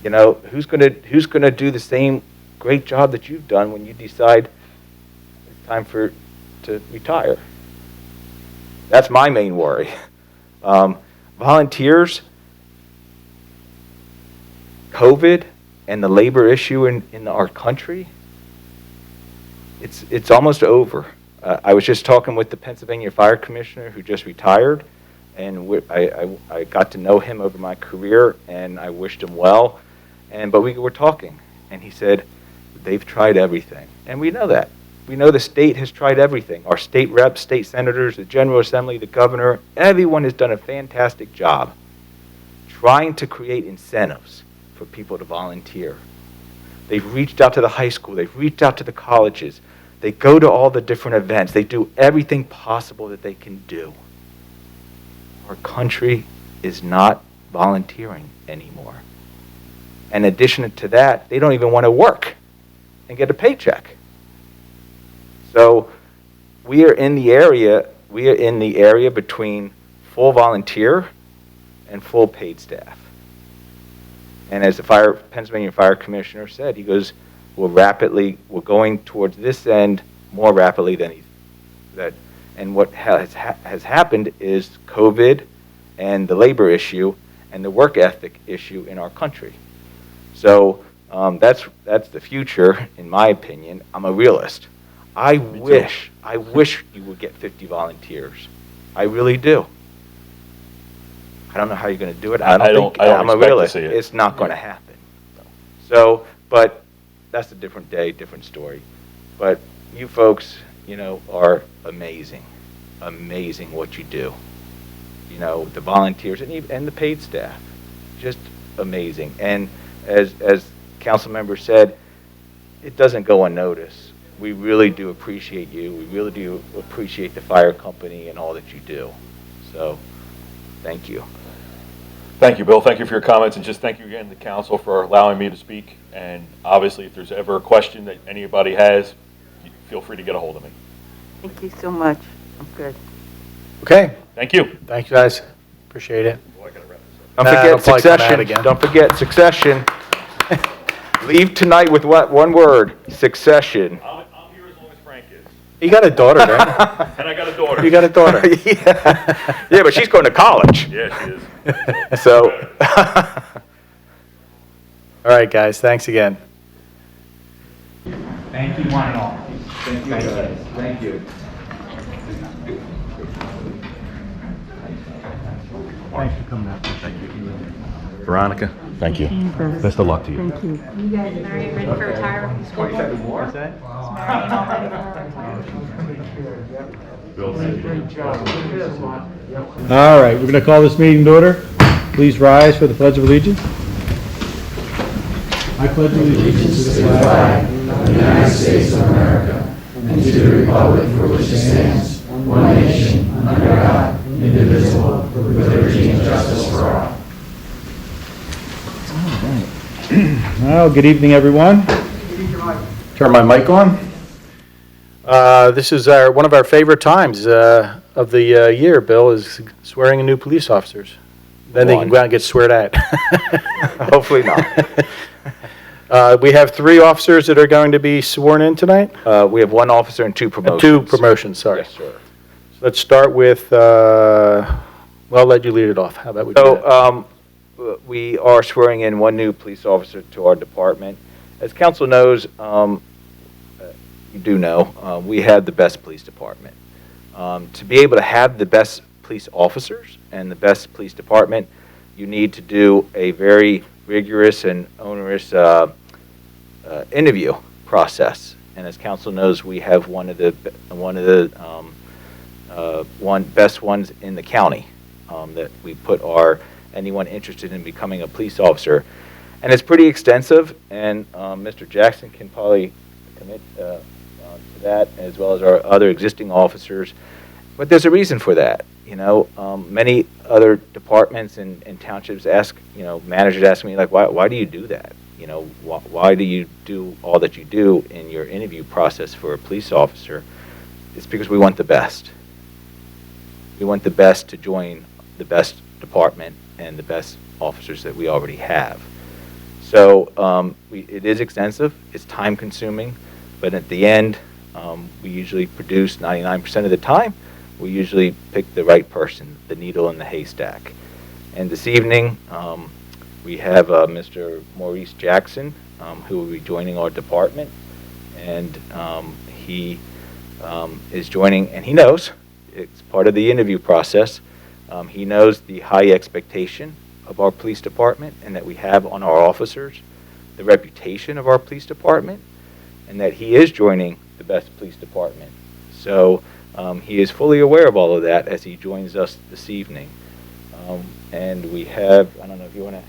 You know, who's gonna do the same great job that you've done when you decide it's time to retire? That's my main worry. Volunteers, COVID, and the labor issue in our country, it's almost over. I was just talking with the Pennsylvania Fire Commissioner who just retired, and I got to know him over my career, and I wished him well. But we were talking, and he said, they've tried everything. And we know that. We know the state has tried everything. Our state reps, state senators, the General Assembly, the governor, everyone has done a fantastic job trying to create incentives for people to volunteer. They've reached out to the high school. They've reached out to the colleges. They go to all the different events. They do everything possible that they can do. Our country is not volunteering anymore. In addition to that, they don't even want to work and get a paycheck. So we are in the area between full volunteer and full paid staff. And as the Pennsylvania Fire Commissioner said, he goes, we're going towards this end more rapidly than that. And what has happened is COVID and the labor issue and the work ethic issue in our country. So that's the future, in my opinion. I'm a realist. I wish you would get 50 volunteers. I really do. I don't know how you're going to do it. I'm a realist. To see it. It's not going to happen. So, but that's a different day, different story. But you folks, are amazing. Amazing what you do. The volunteers and the paid staff. Just amazing. And as council member said, it doesn't go unnoticed. We really do appreciate you. We really do appreciate the fire company and all that you do. So, thank you. Thank you, Bill. Thank you for your comments, and just thank you again to the council for allowing me to speak. And obviously, if there's ever a question that anybody has, feel free to get a hold of me. Thank you so much. I'm good. Okay, Thank you. thank you guys, appreciate it. Don't Nah, forget it'll probably come out succession. again. Don't forget succession. Leave tonight with one word: succession. I'm here as long as Frank is. You got a daughter, right? And I got a daughter. You got a daughter. Yeah, but she's going to college. Yeah, she is. So, All right, guys, thanks again. Thank you, one and all. thank you. Thanks for coming out. Veronica, thank you. Best of luck to you. Thank you. You guys are you ready for retire from school? What's that? Great job. All right, we're going to call this meeting to order. Please rise for the Pledge of Allegiance. I pledge allegiance to the flag of the United States of America and to the republic for which it stands, one nation, under God, indivisible, with liberty and justice for all. Well, good evening, everyone. Turn my mic on. This is one of our favorite times of the year, Bill, is swearing in new police officers. Then they can go out and get sweared at. Hopefully not. We have 3 officers that are going to be sworn in tonight? We have 1 officer and 2 promotions. 2 promotions, sorry. Yes, sir. So let's start with, well, I'll let you lead it off. How about we do that? So, we are swearing in 1 new police officer to our department. As council knows, you do know, we have the best police department. To be able to have the best police officers and the best police department, you need to do a very rigorous and onerous interview process. And as council knows, we have one of the best ones in the county that we put anyone interested in becoming a police officer. And it's pretty extensive, and Mr. Jackson can probably commit to that, as well as our other existing officers. But there's a reason for that. Many other departments and townships managers ask me, like, why do you do that? Why do you do all that you do in your interview process for a police officer? It's because we want the best. We want the best to join the best department and the best officers that we already have. So it is extensive, it's time consuming, but at the end, we usually produce 99% of the time. We usually pick the right person, the needle in the haystack. And this evening, we have Mr. Maurice Jackson, who will be joining our department. And he is joining, and he knows, it's part of the interview process, he knows the high expectation of our police department and that we have on our officers, the reputation of our police department, and that he is joining the best police department. So he is fully aware of all of that as he joins us this evening. And we have, I don't know if you want to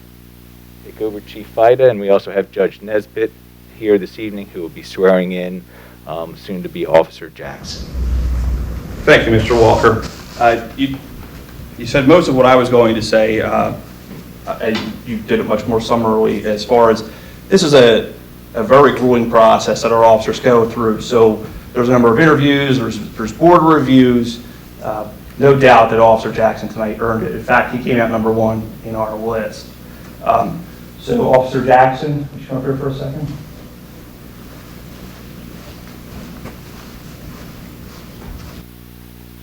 take over, Chief Fida, and we also have Judge Nesbitt here this evening who will be swearing in soon to be Officer Jackson. Thank you, Mr. Walker. You said most of what I was going to say, and you did it much more summarily as far as this is a very grueling process that our officers go through. So there's a number of interviews, there's board reviews. No doubt that Officer Jackson tonight earned it. In fact, he came out number 1 in our list. So Officer Jackson, would you come up here for a second?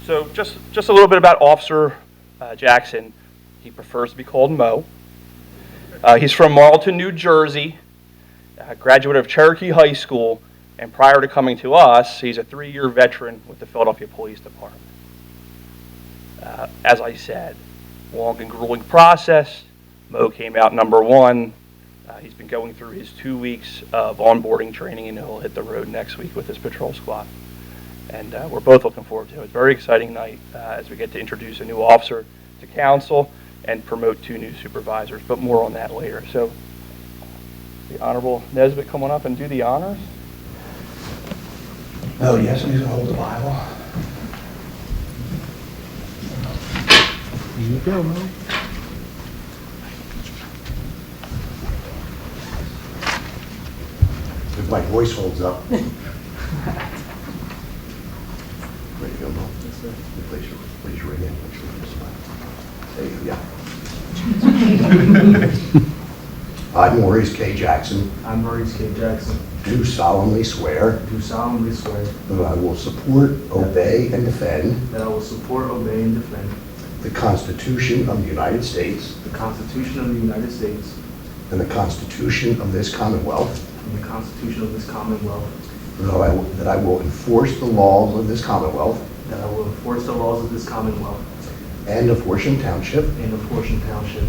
So just a little bit about Officer Jackson. He prefers to be called Mo. He's from Marlton, New Jersey, graduate of Cherokee High School, and prior to coming to us, he's a 3-year veteran with the Philadelphia Police Department. As I said, long and grueling process. Mo came out number 1. He's been going through his 2 weeks of onboarding training, and he'll hit the road next week with his patrol squad. And we're both looking forward to it. It's a very exciting night as we get to introduce a new officer to council and promote 2 new supervisors, but more on that later. So the Honorable Nesbitt come on up and do the honors. Oh, yes, and he's going to hold the Bible. Here you go, Mo. If my voice holds up. Ready to go, Mo? Place your right hand. There you go, yeah. I, Maurice K. Jackson, I, Maurice K. Jackson, do solemnly swear that I will support, obey, and defend I will support, obey, and defend the Constitution of the United States the Constitution of the United States and the Constitution of this Commonwealth, and the Constitution of this Commonwealth, that I will enforce the laws of this Commonwealth that I will enforce the laws of this Commonwealth and of Horsham Township, and of Horsham Township,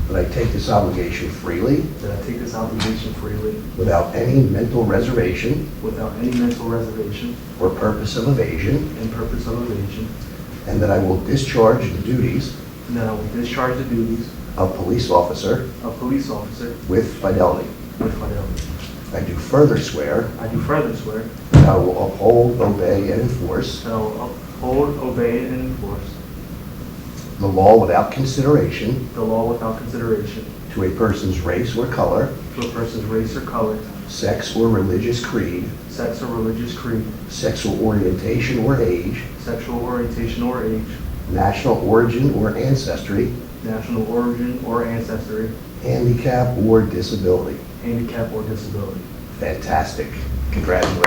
that I take this obligation freely that I take this obligation freely without any mental reservation without any mental reservation or purpose of evasion, and purpose of evasion, and that I will discharge the duties and that I will discharge the duties of police officer of police officer with fidelity. with fidelity. I do further swear I do further swear that I will uphold, obey, and enforce that I will uphold, obey, and enforce the law without consideration the law without consideration to a person's race or color, to a person's race or color, sex or religious creed, sex or religious creed, sexual orientation or age, sexual orientation or age, national origin or ancestry, national origin or ancestry, handicap or disability. handicap, or disability. Fantastic. Congratulations.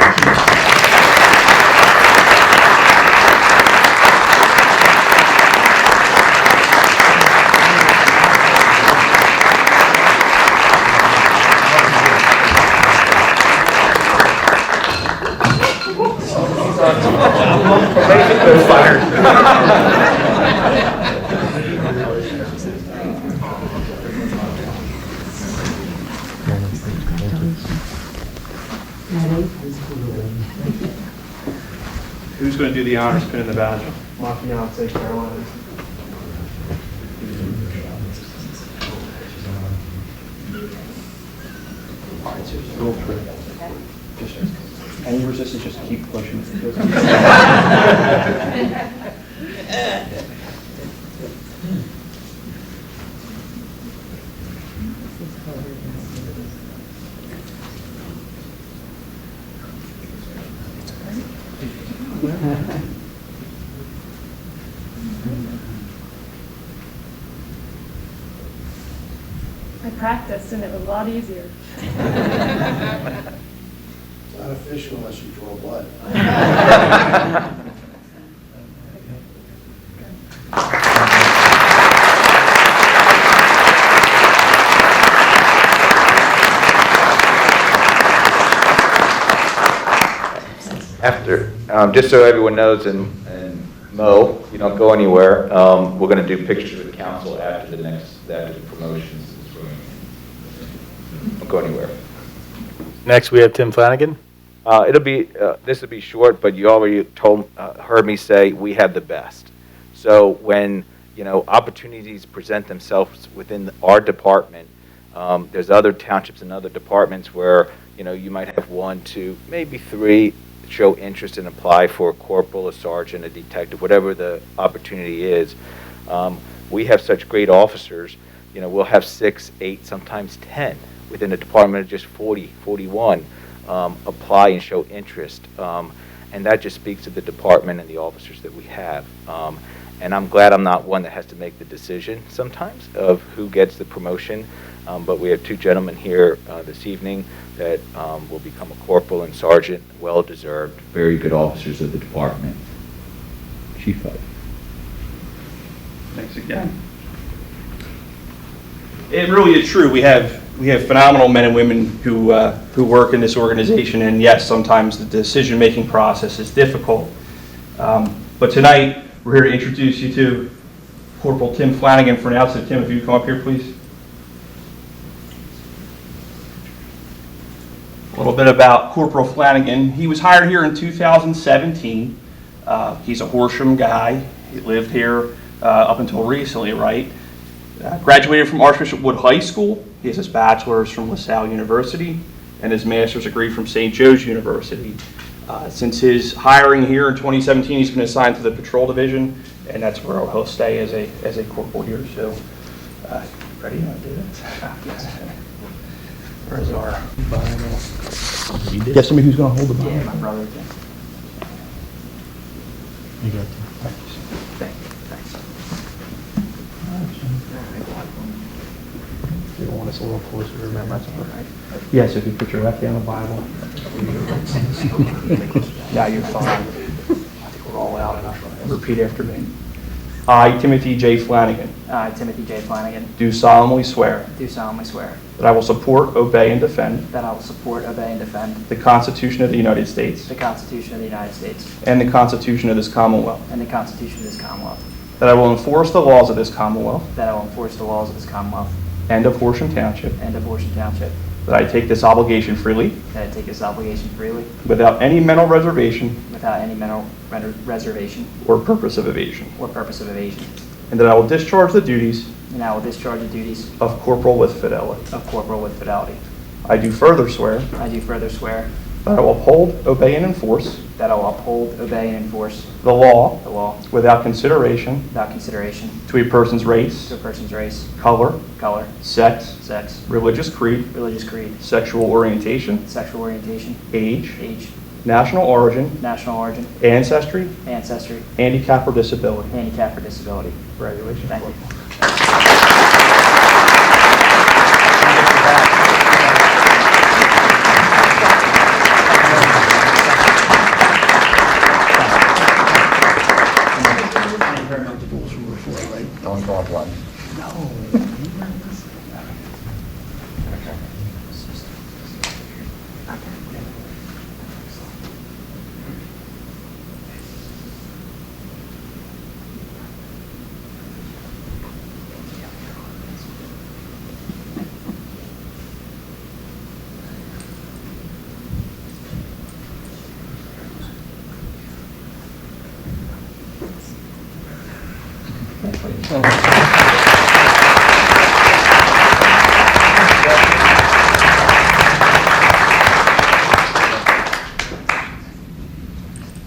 Who's going to do the honors pinning the badge? My fiance, Carolina. Just any resistance, just keep pushing. I practiced and it was a lot easier. It's not official unless you draw blood. After, just so everyone knows, and Mo, you don't go anywhere, we're going to do pictures with council after the promotions. Don't go anywhere. Next, we have Tim Flanagan. This will be short, but you already heard me say we have the best. So when, opportunities present themselves within our department, there's other townships and other departments where, you might have 1, 2, maybe 3 show interest and apply for a corporal, a sergeant, a detective, whatever the opportunity is. We have such great officers, we'll have 6, 8, sometimes 10 within a department of just 40, 41 apply and show interest. And that just speaks to the department and the officers that we have. And I'm glad I'm not one that has to make the decision sometimes of who gets the promotion. But we have 2 gentlemen here this evening that will become a corporal and sergeant, well-deserved, very good officers of the department. Chief Hud. Thanks again. It really is true. We have phenomenal men and women who work in this organization, and yes, sometimes the decision-making process is difficult. But tonight, we're here to introduce you to Corporal Tim Flanagan for an outset. Tim, if you come up here, please. A little bit about Corporal Flanagan. He was hired here in 2017. He's a Horsham guy. He lived here up until recently, right? Graduated from Archbishop Wood High School. He has his bachelor's from LaSalle University and his master's degree from St. Joe's University. Since his hiring here in 2017, he's been assigned to the Patrol Division, and that's where he'll stay as a corporal here. So, ready to do this? Where's our Bible? Get somebody who's going to hold the Bible. Yeah, my brother. You got it. Thanks. You want us a little closer to remember? That's all right. Yes, if you put your left hand on the Bible. Yeah, you're fine. I think we're all out enough. Repeat after me. I, Timothy J. Flanagan, I, Timothy J. Flanagan, do solemnly swear do solemnly swear that I will support, obey, and defend that I will support, obey, and defend the Constitution of the United States the Constitution of the United States and the Constitution of this Commonwealth, and the Constitution of this Commonwealth, that I will enforce the laws of this Commonwealth that I will enforce the laws of this Commonwealth and of Horsham Township, and of Horsham Township, that I take this obligation freely that I take this obligation freely without any mental reservation without any mental reservation or purpose of evasion, or purpose of evasion, and that I will discharge the duties and I will discharge the duties of corporal with fidelity. of corporal with fidelity. I do further swear I do further swear that I will uphold, obey, and enforce that I will uphold, obey, and enforce the law the law without consideration without consideration to a person's race, to a person's race, color, color, sex, sex, religious creed, religious creed, sexual orientation, sexual orientation, age, age, national origin, national origin, ancestry, ancestry, handicap, or disability. handicap, or disability. Congratulations. Thank you. Don't go up one.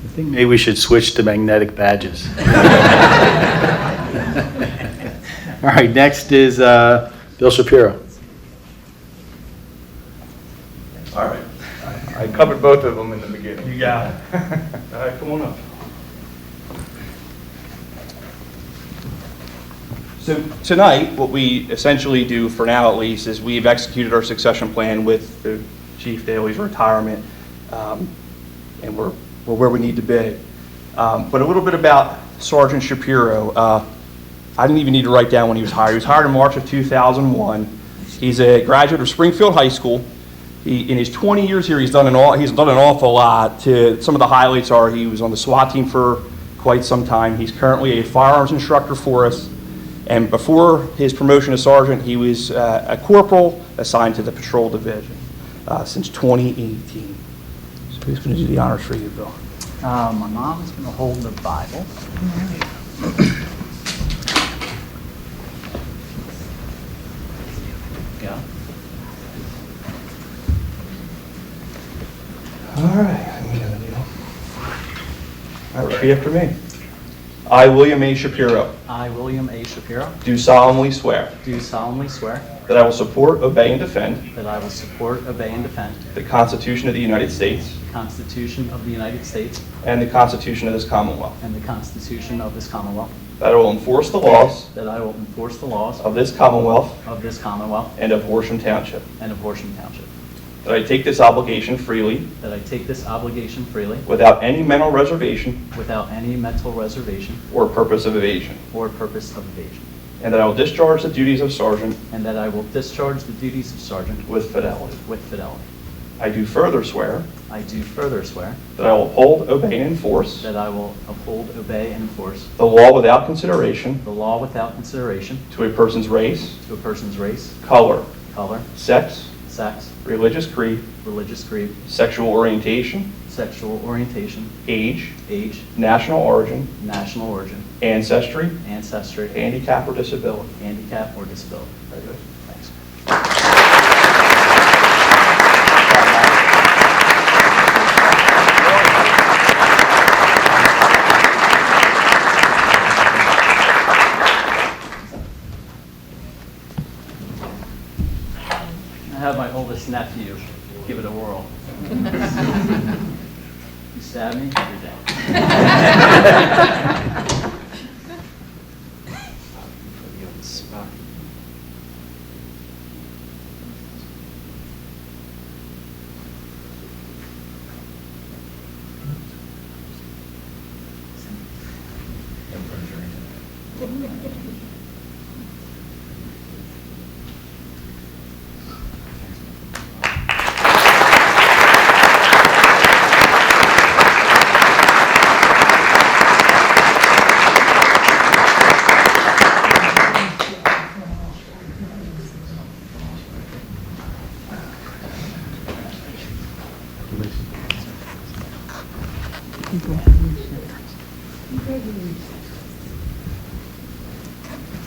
I think maybe we should switch to magnetic badges. All right, next is Bill Shapiro. All right. I covered both of them in the beginning. You got it. All right, come on up. So tonight, what we essentially do, for now at least, is we've executed our succession plan with Chief Daly's retirement, and we're where we need to be. But a little bit about Sergeant Shapiro. I didn't even need to write down when he was hired. He was hired in March of 2001. He's a graduate of Springfield High School. In his 20 years here, he's done an awful lot. Some of the highlights are he was on the SWAT team for quite some time. He's currently a firearms instructor for us. And before his promotion to sergeant, he was a corporal assigned to the patrol division since 2018. So who's going to do the honors for you, Bill? My mom is going to hold the Bible. Yeah. All right. All right, repeat after me. I, William A. Shapiro, I, William A. Shapiro, do solemnly swear do solemnly swear that I will support, obey, and defend that I will support, obey, and defend the Constitution of the United States the Constitution of the United States and the Constitution of this Commonwealth, and the Constitution of this Commonwealth, that I will enforce the laws that I will enforce the laws of this Commonwealth of this Commonwealth and of Horsham Township, and of Horsham Township, that I take this obligation freely that I take this obligation freely without any mental reservation without any mental reservation or purpose of evasion, or purpose of evasion, and that I will discharge the duties of sergeant and that I will discharge the duties of sergeant with fidelity. with fidelity. I do further swear I do further swear that I will uphold, obey, and enforce that I will uphold, obey, and enforce the law without consideration the law without consideration to a person's race, to a person's race, color, color, sex, sex, religious creed, religious creed, sexual orientation, sexual orientation, age, age, national origin, national origin, ancestry, ancestry, handicap, or disability. handicap, or disability. Thanks. I have my oldest nephew give it a whirl. You stab me, you're dead.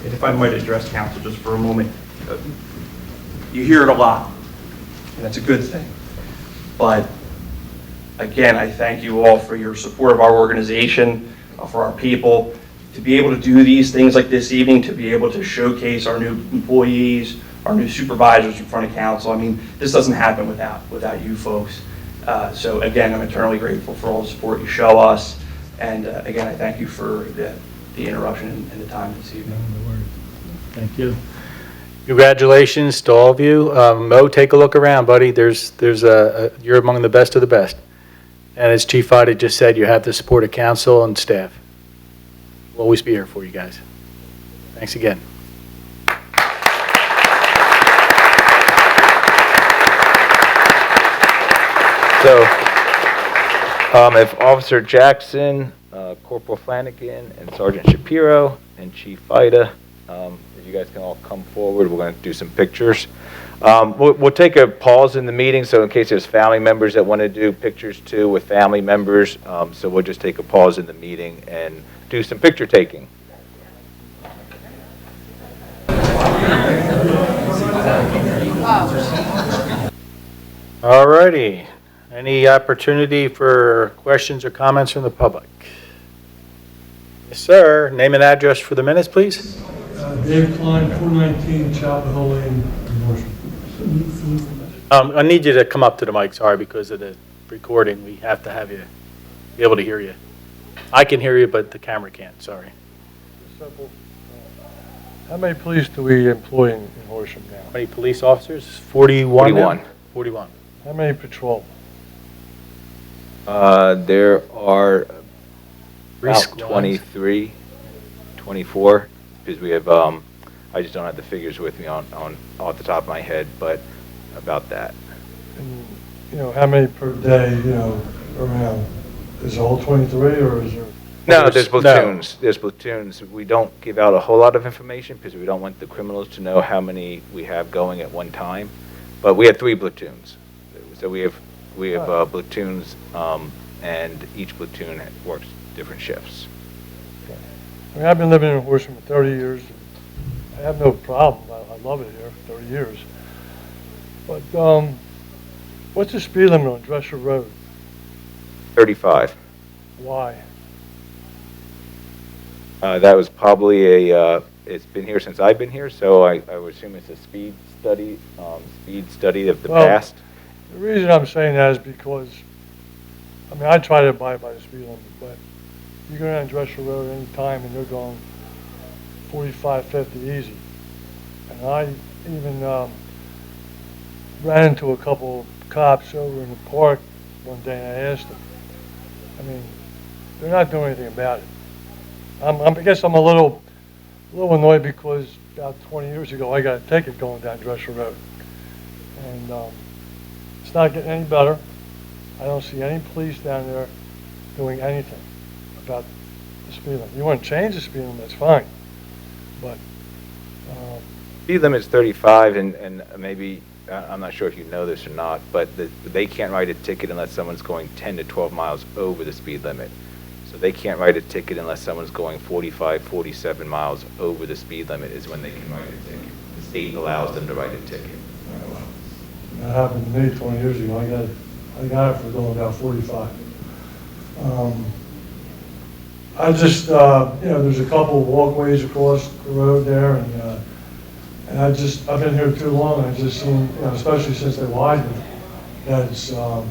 And if I might address council just for a moment, you hear it a lot. and that's a good thing. But again, I thank you all for your support of our organization, for our people. To be able to do these things like this evening, to be able to showcase our new employees, our new supervisors in front of council, I mean, this doesn't happen without you folks. So again, I'm eternally grateful for all the support you show us. And again, I thank you for the interruption and the time this evening. Thank you. Congratulations to all of you. Mo, take a look around, buddy. You're among the best of the best. And as Chief Ida just said, you have the support of council and staff. We'll always be here for you guys. Thanks again. So, if Officer Jackson, Corporal Flanagan, and Sergeant Shapiro, and Chief Ida, if you guys can all come forward, we're going to do some pictures. We'll take a pause in the meeting, so in case there's family members that want to do pictures too with family members, so we'll just take a pause in the meeting and do some picture taking. All righty. Any opportunity for questions or comments from the public? Yes, sir. Name and address for the minutes, please. Dave Klein, 419 Chapel Hill Lane, Horsham. I need you to come up to the mic, sorry, because of the recording. We have to have you be able to hear you. I can hear you, but the camera can't, sorry. Simple. How many police do we employ in Horsham now? How many police officers? 41 now? 41. How many patrol? There are Three about squads. 23, 24, because we have, I just don't have the figures with me on off the top of my head, but about that. And, how many per day, around? Is it all 23, or is there? No, there's platoons. There's platoons. We don't give out a whole lot of information because we don't want the criminals to know how many we have going at one time. But we have 3 platoons. So we have platoons, and each platoon works different shifts. Okay. I mean, I've been living in Horsham for 30 years. I have no problem. I love it here, 30 years. But what's the speed limit on Drescher Road? 35. Why? That was probably it's been here since I've been here, so I would assume it's a speed study of the past. The reason I'm saying that is because, I try to abide by the speed limit, but you go down Drescher Road any time and they're going 45, 50 easy. And I even ran into a couple of cops over in the park one day and I asked them. They're not doing anything about it. I guess I'm a little annoyed because about 20 years ago I got a ticket going down Drescher Road. And it's not getting any better. I don't see any police down there doing anything about the speed limit. You want to change the speed limit, that's fine. But Speed limit is 35, and maybe, I'm not sure if you know this or not, but they can't write a ticket unless someone's going 10 to 12 miles over the speed limit. So they can't write a ticket unless someone's going 45, 47 miles over the speed limit is when they can write a ticket. The state allows them to write a ticket. that happened to me 20 years ago. I got it for going about 45. I just, there's a couple of walkways across the road there, and I've been here too long, and I've just seen, especially since they widened it, that it's not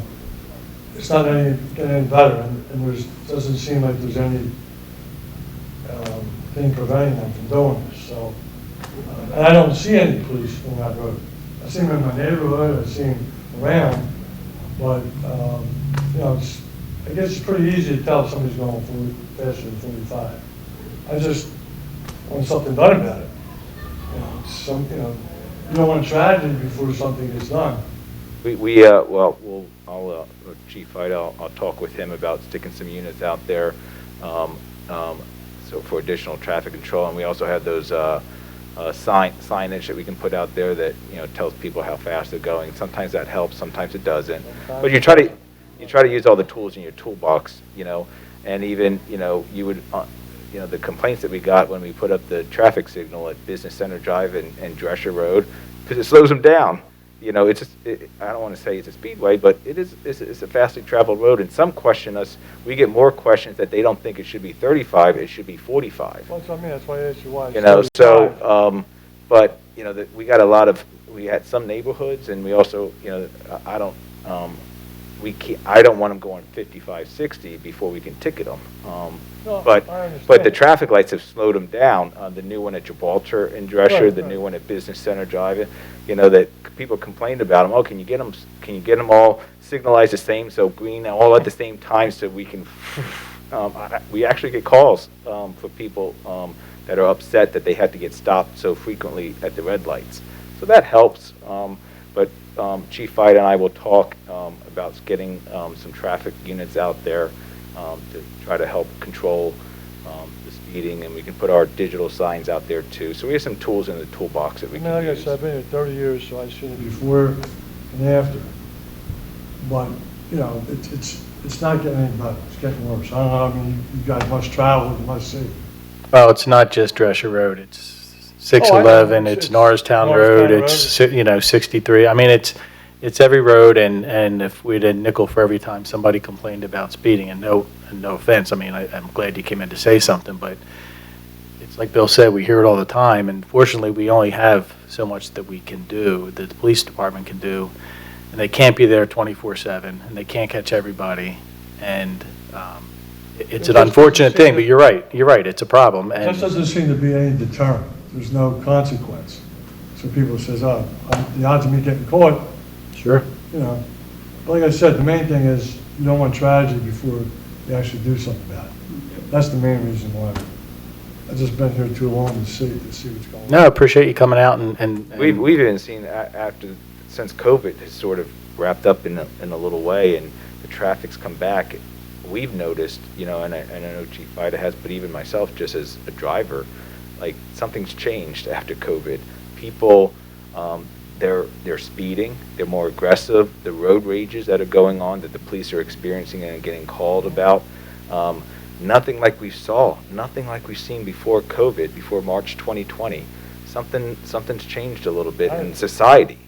getting any better, and doesn't seem like there's any thing preventing them from doing this. So, and I don't see any police on that road. I see them in my neighborhood, I see them around, but I guess it's pretty easy to tell if somebody's going faster than 45. I just want something done about it. You don't want tragedy before something gets done. Chief Ida, I'll talk with him about sticking some units out there, so for additional traffic control, and we also have those signage that we can put out there that tells people how fast they're going. Sometimes that helps, sometimes it doesn't. But you try to use all the tools in your toolbox, and even you would. The complaints that we got when we put up the traffic signal at Business Center Drive and Drescher Road, because it slows them down. you know, it's, I don't want to say it's a speedway, but it's a fastly traveled road, and some question us, we get more questions that they don't think it should be 35, it should be 45. Well, that's what I mean, that's why I asked you why. it's You know, 35. so, but, you know, we got a lot of, we had some neighborhoods, and we also, you know, I don't want them going 55, 60 before we can ticket them. No, But I the understand. traffic lights have slowed them down. The new one at Gibraltar and Drescher, Right, the right. new one at Business Center Drive, you know, that people complained about them. Oh, can you get them all signalized the same, so green, all at the same time, so we can, we actually get calls for people that are upset that they have to get stopped so frequently at the red lights. So that helps, but Chief Vita and I will talk about getting some traffic units out there to try to help control the speeding, and we can put our digital signs out there too. So we have some tools in the toolbox that I we mean, can like I use. said, I've been here 30 years, so I've seen it before and after. But, you know, it's not getting any better, it's getting worse. I don't know, I mean, you guys must travel, you must see. Well, it's not just Drescher Road, it's Oh, I 611, know. it's It's Norristown Norristown Road, it's, you know, 63. I mean, it's every road, and if we did nickel for every time somebody complained about speeding, and no offense, I mean, I'm glad you came in to say something, but it's like Bill said, we hear it all the time, and fortunately, we only have so much that we can do, that the police department can do, and they can't be there 24/7, and they can't catch everybody, and it's an just unfortunate doesn't thing, seem but to- you're right, it's a problem, It and just doesn't seem to be any deterrent. There's no consequence. So people says, oh, the odds of me getting caught, sure. you know. But like I said, the main thing is you don't want tragedy before you actually do something about it. That's the main reason why. I've just been here too long to see what's going on. No, I appreciate you coming out and We've even seen since COVID has sort of wrapped up in a little way, and the traffic's come back. We've noticed, you know, and I know Chief Vita has, but even myself, just as a driver, like something's changed after COVID. People, they're speeding, they're more aggressive. The road rages that are going on that the police are experiencing and getting called about. Nothing like we saw, nothing like we've seen before COVID, before March 2020. Something's changed a little bit in society.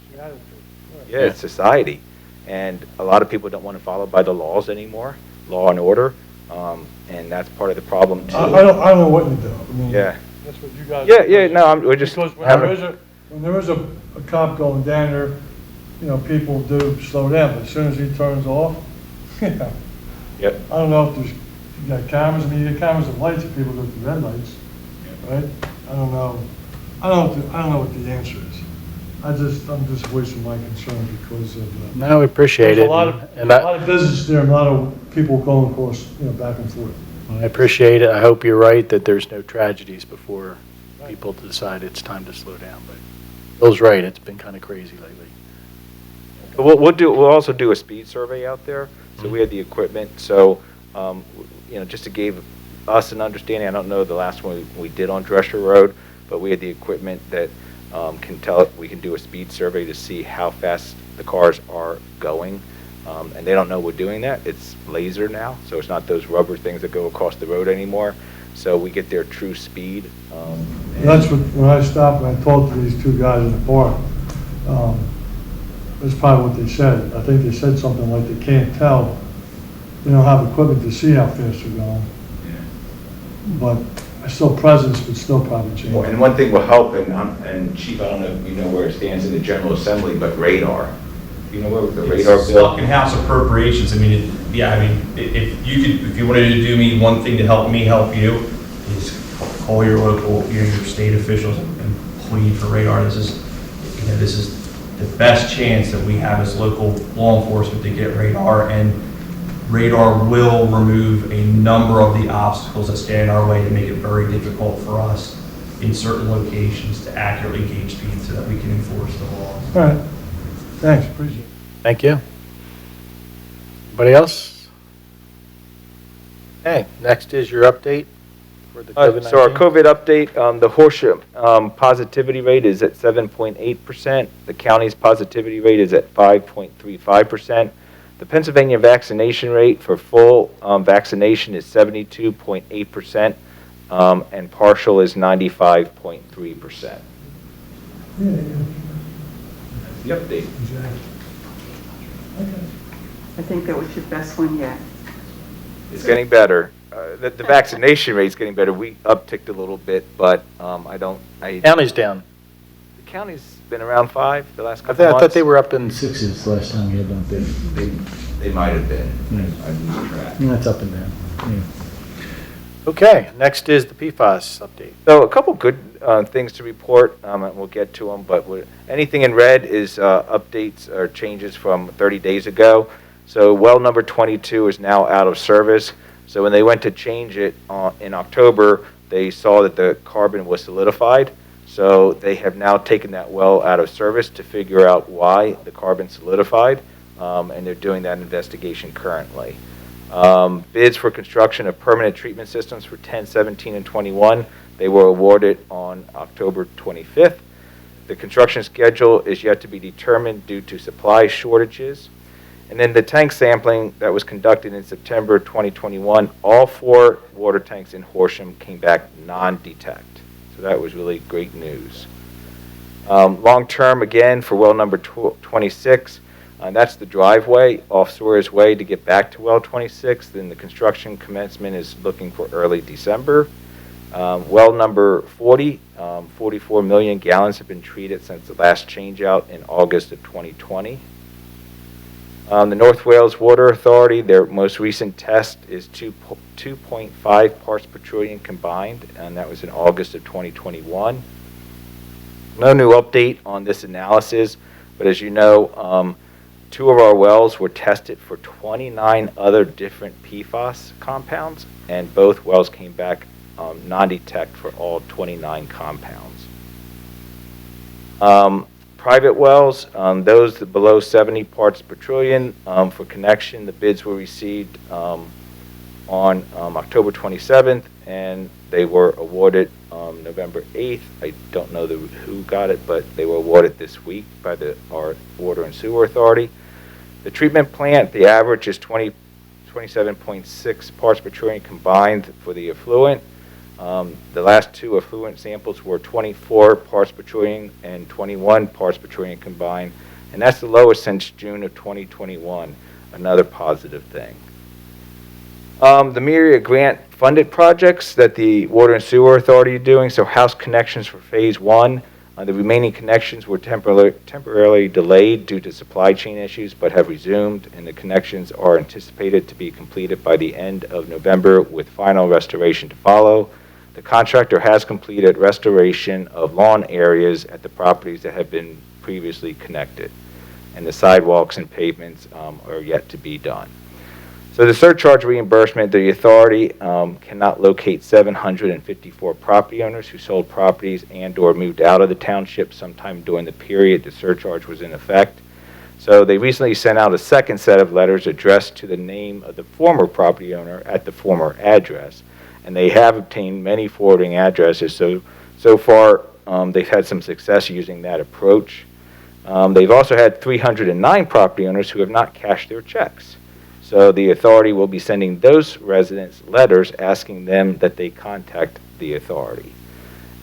Yeah, it's society. And a lot of people don't want to follow by the laws anymore, law and order, and that's part of the problem too. I don't know what to do. I mean, Yeah. that's what you guys. Yeah, no, we're just Because when having. there is a cop going down there, you know, people do slow down, but as soon as he turns off, yeah. Yep. I don't know if you got cameras, I mean, you got cameras and lights if people go through red lights, right? I don't know. I don't know what the answer is. I'm just voicing my concern because of. No, we appreciate there's it. a lot of business there, and a lot of people going across, you know, back and forth. I appreciate it. I hope you're right that there's no tragedies before people decide it's time to slow down. But Bill's right. It's been kind of crazy lately. We'll also do a speed survey out there. So we had the equipment. So, you know, just to give us an understanding, I don't know the last one we did on Drescher Road, but we had the equipment that can tell, we can do a speed survey to see how fast the cars are going. And they don't know we're doing that. It's laser now, so it's not those rubber things that go across the road anymore. So we get their true speed. That's what, when I stopped and I talked to these two guys in the park, that's probably what they said. I think they said something like they can't tell, they don't have equipment to see how fast they're going. But still presence would still probably change. And one thing will help, and Chief, I don't know if you know where it stands in the General Assembly, but radar. You know where the radar It's bill? stuck in House Appropriations. I mean, if you wanted to do me one thing to help me help you, is call your local, your state officials and plead for radar. This is the best chance that we have as local law enforcement to get radar, and radar will remove a number of the obstacles that stand in our way to make it very difficult for us in certain locations to accurately gauge speed so that we can enforce the laws. All right, thanks, appreciate it. Thank you. Anybody else? Okay, next is your update for the COVID-19. So our COVID update, the Horsham positivity rate is at 7.8%. The county's positivity rate is at 5.35%. The Pennsylvania vaccination rate for full vaccination is 72.8%, and partial is 95.3%. the update. I think that was your best one yet. It's getting better. The vaccination rate's getting better. We upticked a little bit, but the County's down. county's been around 5 the last I couple months. thought they were up in 6s last time we had an update. They might have been. Yeah. I lose track. That's up and down. Yeah. Okay, next is the PFAS update. So a couple good things to report, and we'll get to them, but anything in red is updates or changes from 30 days ago. So well number 22 is now out of service. So when they went to change it in October, they saw that the carbon was solidified. So they have now taken that well out of service to figure out why the carbon solidified, and they're doing that investigation currently. Bids for construction of permanent treatment systems for 10, 17, and 21, they were awarded on October 25th. The construction schedule is yet to be determined due to supply shortages. And then the tank sampling that was conducted in September 2021, all 4 water tanks in Horsham came back non-detect. So that was really great news. Long-term, again, for well number 26, that's the driveway off Sawyer's Way to get back to well 26. Then the construction commencement is looking for early December. Well number 40, 44 million gallons have been treated since the last change-out in August of 2020. The North Wales Water Authority, their most recent test is 2.5 parts per trillion combined, and that was in August of 2021. No new update on this analysis, but as you know, 2 of our wells were tested for 29 other different PFAS compounds, and both wells came back non-detect for all 29 compounds. Private wells, those below 70 parts per trillion for connection, the bids were received on October 27th, and they were awarded November 8th. I don't know who got it, but they were awarded this week by our Water and Sewer Authority. The treatment plant, the average is 27.6 parts per trillion combined for the effluent. The last 2 effluent samples were 24 parts per trillion and 21 parts per trillion combined, and that's the lowest since June of 2021, another positive thing. The myriad grant-funded projects that the Water and Sewer Authority is doing, so house connections for Phase 1, the remaining connections were temporarily delayed due to supply chain issues, but have resumed, and the connections are anticipated to be completed by the end of November with final restoration to follow. The contractor has completed restoration of lawn areas at the properties that have been previously connected, and the sidewalks and pavements are yet to be done. So the surcharge reimbursement, the authority cannot locate 754 property owners who sold properties and/or moved out of the township sometime during the period the surcharge was in effect. So they recently sent out a second set of letters addressed to the name of the former property owner at the former address, and they have obtained many forwarding addresses. So far, they've had some success using that approach. They've also had 309 property owners who have not cashed their checks. So the authority will be sending those residents letters asking them that they contact the authority.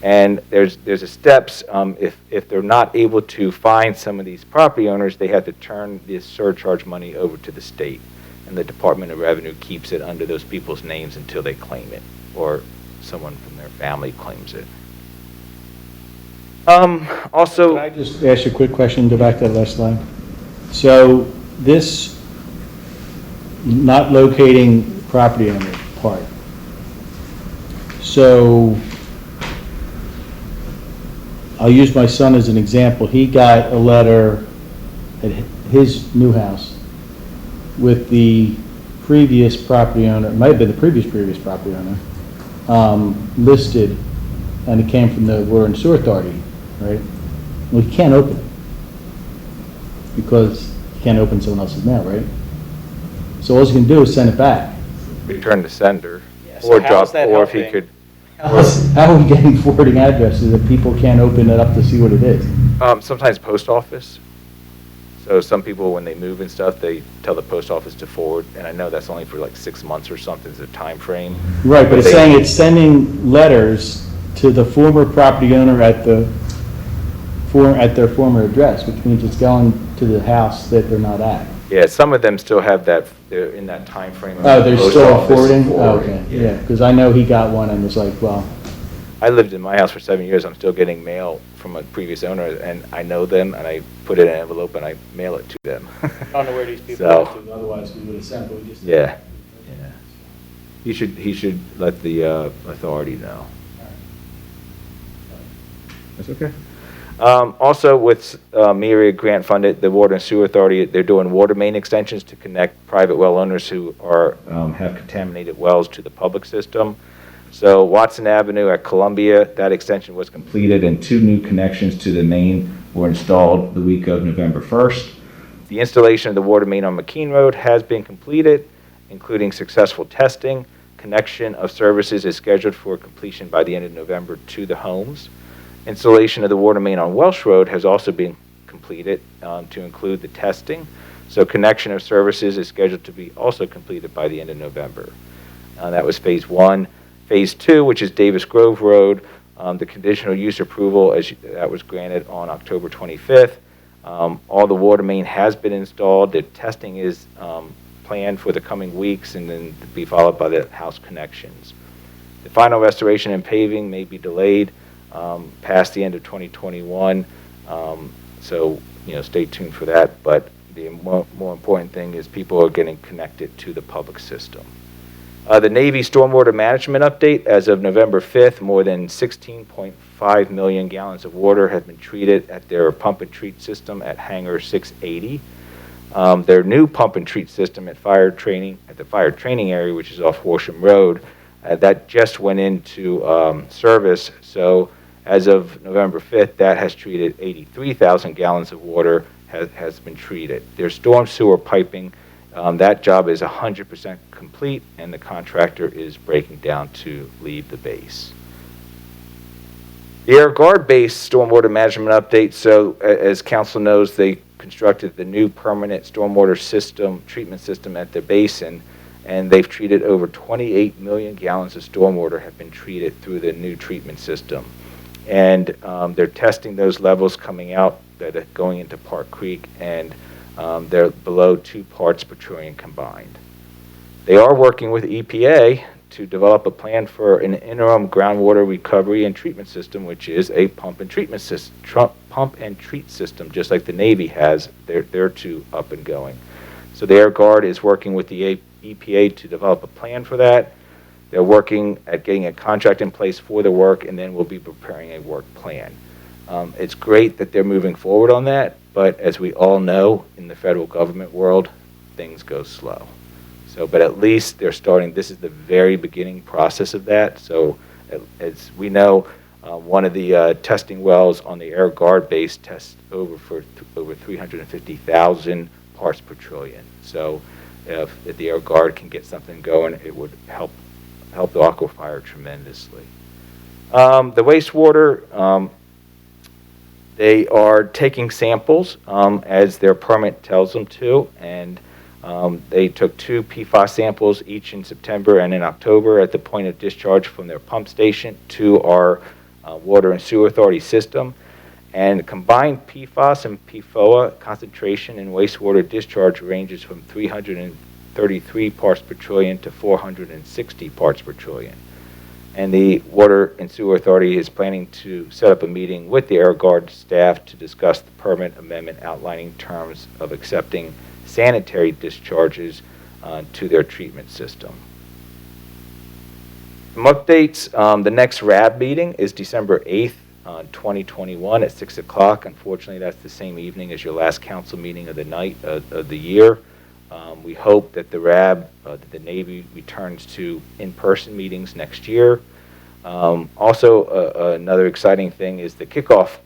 And there's a steps, if they're not able to find some of these property owners, they have to turn this surcharge money over to the state. And the Department of Revenue keeps it under those people's names until they claim it, or someone from their family claims it. Also, Can I just ask you a quick question, go back to that last slide? So this not locating property owner part. So I'll use my son as an example. He got a letter at his new house with the previous property owner, it might have been the previous property owner, listed, and it came from the Water and Sewer Authority, right? Well, he can't open it because he can't open someone else's mail, right? So all he can do is send it back. return to sender, so or how drop, is that or if he helping? could. How are we getting forwarding addresses if people can't open it up to see what it is? Sometimes post office. So some people, when they move and stuff, they tell the post office to forward, and I know that's only for like 6 months or something, it's a time frame. Right, but it's saying it's sending letters to the former property owner at the at their former address, which means it's going to the house that they're not at. Yeah, some of them still have that, they're in that time frame. of Oh, they're post still office forwarding? Okay, yeah, because I know he got one and was like, well, I lived in my house for 7 years. I'm still getting mail from a previous owner, and I know them, and I put it in an envelope and I mail it to them. I don't know where these people So- go to, otherwise we would have sent, but we just. Yeah, yeah. He should let the authority know. That's okay. Also, with Myriad grant funded, the Water and Sewer Authority, they're doing water main extensions to connect private well owners who are, have contaminated wells to the public system. So Watson Avenue at Columbia, that extension was completed and 2 new connections to the main were installed the week of November 1st. The installation of the water main on McKean Road has been completed, including successful testing. Connection of services is scheduled for completion by the end of November to the homes. Installation of the water main on Welsh Road has also been completed to include the testing. So connection of services is scheduled to be also completed by the end of November. That was phase 1. Phase 2, which is Davis Grove Road, the conditional use approval that was granted on October 25th. All the water main has been installed. The testing is planned for the coming weeks and then to be followed by the house connections. The final restoration and paving may be delayed past the end of 2021. So, stay tuned for that. But the more important thing is people are getting connected to the public system. The Navy stormwater management update, as of November 5th, more than 16.5 million gallons of water have been treated at their pump and treat system at Hangar 680. Their new pump and treat system at the fire training area, which is off Horsham Road, that just went into service. So as of November 5th, that has treated 83,000 gallons of water has been treated. Their storm sewer piping, that job is 100% complete, and the contractor is breaking down to leave the base. The Air Guard base stormwater management update. So as council knows, they constructed the new permanent stormwater system, treatment system at the basin, and they've treated over 28 million gallons of stormwater have been treated through the new treatment system. And they're testing those levels coming out that are going into Park Creek, and they're below 2 parts per trillion combined. They are working with EPA to develop a plan for an interim groundwater recovery and treatment system, which is a pump and treat system, just like the Navy has. They're 2 up and going. So the Air Guard is working with the EPA to develop a plan for that. They're working at getting a contract in place for the work, and then we'll be preparing a work plan. It's great that they're moving forward on that, but as we all know, in the federal government world, things go slow. So, but at least they're starting, this is the very beginning process of that. So as we know, one of the testing wells on the Air Guard base tests over 350,000 parts per trillion. So if the Air Guard can get something going, it would help the aquifer tremendously. The wastewater, they are taking samples as their permit tells them to, and they took 2 PFAS samples each in September and in October at the point of discharge from their pump station to our Water and Sewer Authority system. And combined PFAS and PFOA concentration in wastewater discharge ranges from 333 parts per trillion to 460 parts per trillion. And the Water and Sewer Authority is planning to set up a meeting with the Air Guard staff to discuss the permit amendment outlining terms of accepting sanitary discharges to their treatment system. Some updates. The next RAB meeting is December 8th, 2021 at 6 o'clock. Unfortunately, that's the same evening as your last council meeting of the night of the year. We hope that the RAB, that the Navy returns to in-person meetings next year. Also, another exciting thing is the kickoff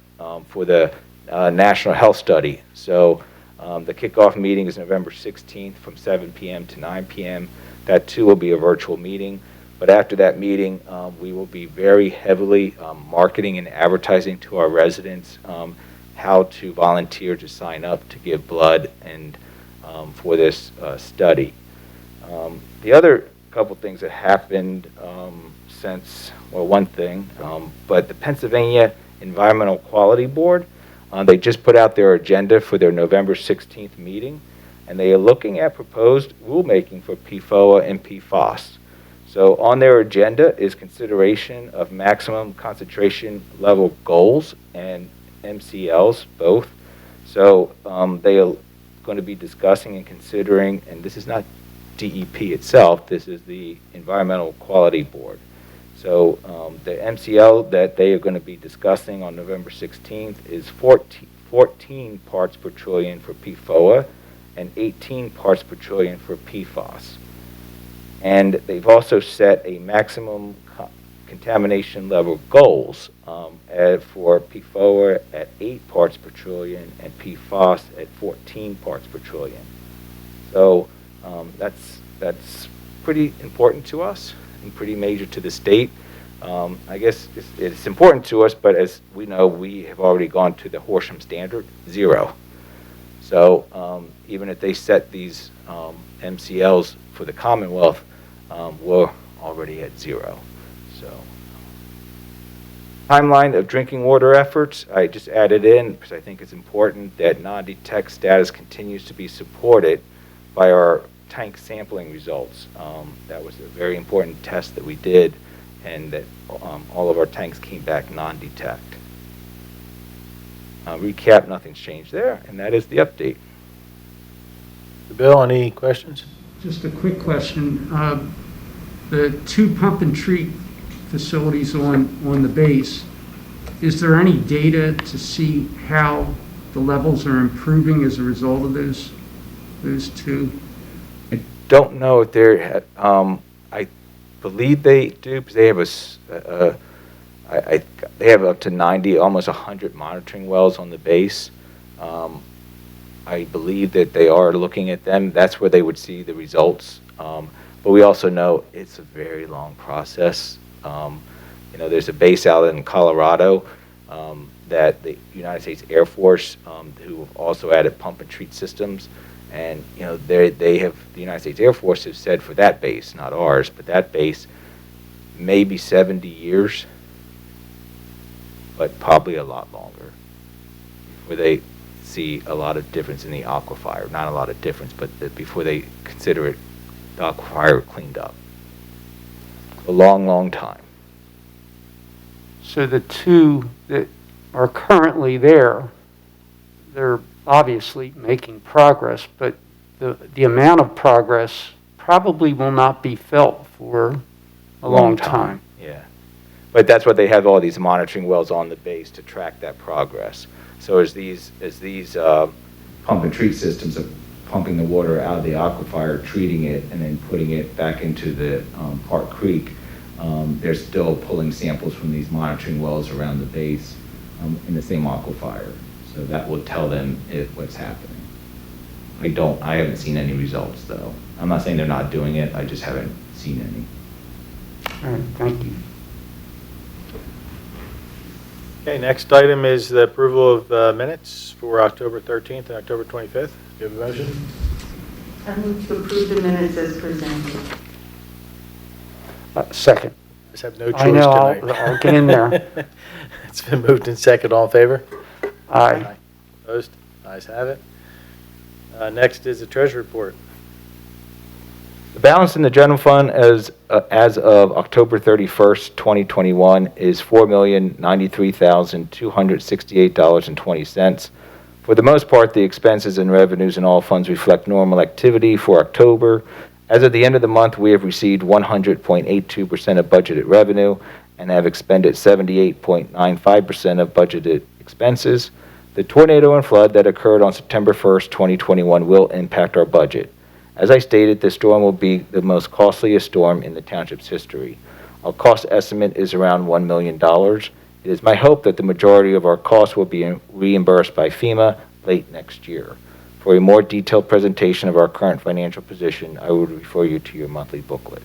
for the National Health Study. So the kickoff meeting is November 16th from 7 p.m. to 9 p.m. That too will be a virtual meeting. But after that meeting, we will be very heavily marketing and advertising to our residents how to volunteer to sign up to give blood and for this study. The other couple things that happened since, well, one thing, but the Pennsylvania Environmental Quality Board, They just put out their agenda for their November 16th meeting, and they are looking at proposed rulemaking for PFOA and PFOS. So on their agenda is consideration of maximum concentration level goals and MCLs, both. So they are going to be discussing and considering, and this is not DEP itself, this is the Environmental Quality Board. So the MCL that they are going to be discussing on November 16th is 14 parts per trillion for PFOA and 18 parts per trillion for PFOS. And they've also set a maximum contamination level goals for PFOA at 8 parts per trillion and PFOS at 14 parts per trillion. So that's pretty important to us and pretty major to the state. I guess it's important to us, but as we know, we have already gone to the Horsham standard, 0. So even if they set these MCLs for the Commonwealth, we're already at 0. So timeline of drinking water efforts, I just added in because I think it's important that non-detect status continues to be supported by our tank sampling results. That was a very important test that we did, and that all of our tanks came back non-detect. Recap, nothing's changed there, and that is the update. Bill, any questions? Just a quick question. The 2 pump and treat facilities on the base, is there any data to see how the levels are improving as a result of those 2? I don't know if they're, I believe they do, because they have they have up to 90, almost 100 monitoring wells on the base. I believe that they are looking at them. That's where they would see the results. But we also know it's a very long process. You know, there's a base out in Colorado that the United States Air Force, who have also added pump and treat systems. And, you know, they have, the United States Air Force has said for that base, not ours, but that base, maybe 70 years, but probably a lot longer, where they see a lot of difference in the aquifer. Not a lot of difference, but before they consider it, the aquifer cleaned up. A long, long time. So the 2 that are currently there, they're obviously making progress, but the amount of progress probably will not be felt for a long time. Yeah. But that's what they have all these monitoring wells on the base to track that progress. So as these pump and treat systems of pumping the water out of the aquifer, treating it, and then putting it back into the Park Creek, they're still pulling samples from these monitoring wells around the base in the same aquifer. So that will tell them what's happening. I haven't seen any results though. I'm not saying they're not doing it, I just haven't seen any. All right, thank you. Okay, next item is the approval of minutes for October 13th and October 25th. Do you have a motion? I move to approve the minutes as presented. Second. Just have no choice I know, tonight. I'll get in there. It's been moved in second. All in favor? Aye. Opposed? Ayes have it. Next is the treasury report. The balance in the general fund as of October 31st, 2021 is $4,093,268.20. For the most part, the expenses and revenues in all funds reflect normal activity for October. As of the end of the month, we have received 100.82% of budgeted revenue and have expended 78.95% of budgeted expenses. The tornado and flood that occurred on September 1st, 2021 will impact our budget. As I stated, this storm will be the most costliest storm in the township's history. Our cost estimate is around $1 million. It is my hope that the majority of our costs will be reimbursed by FEMA late next year. For a more detailed presentation of our current financial position, I would refer you to your monthly booklet.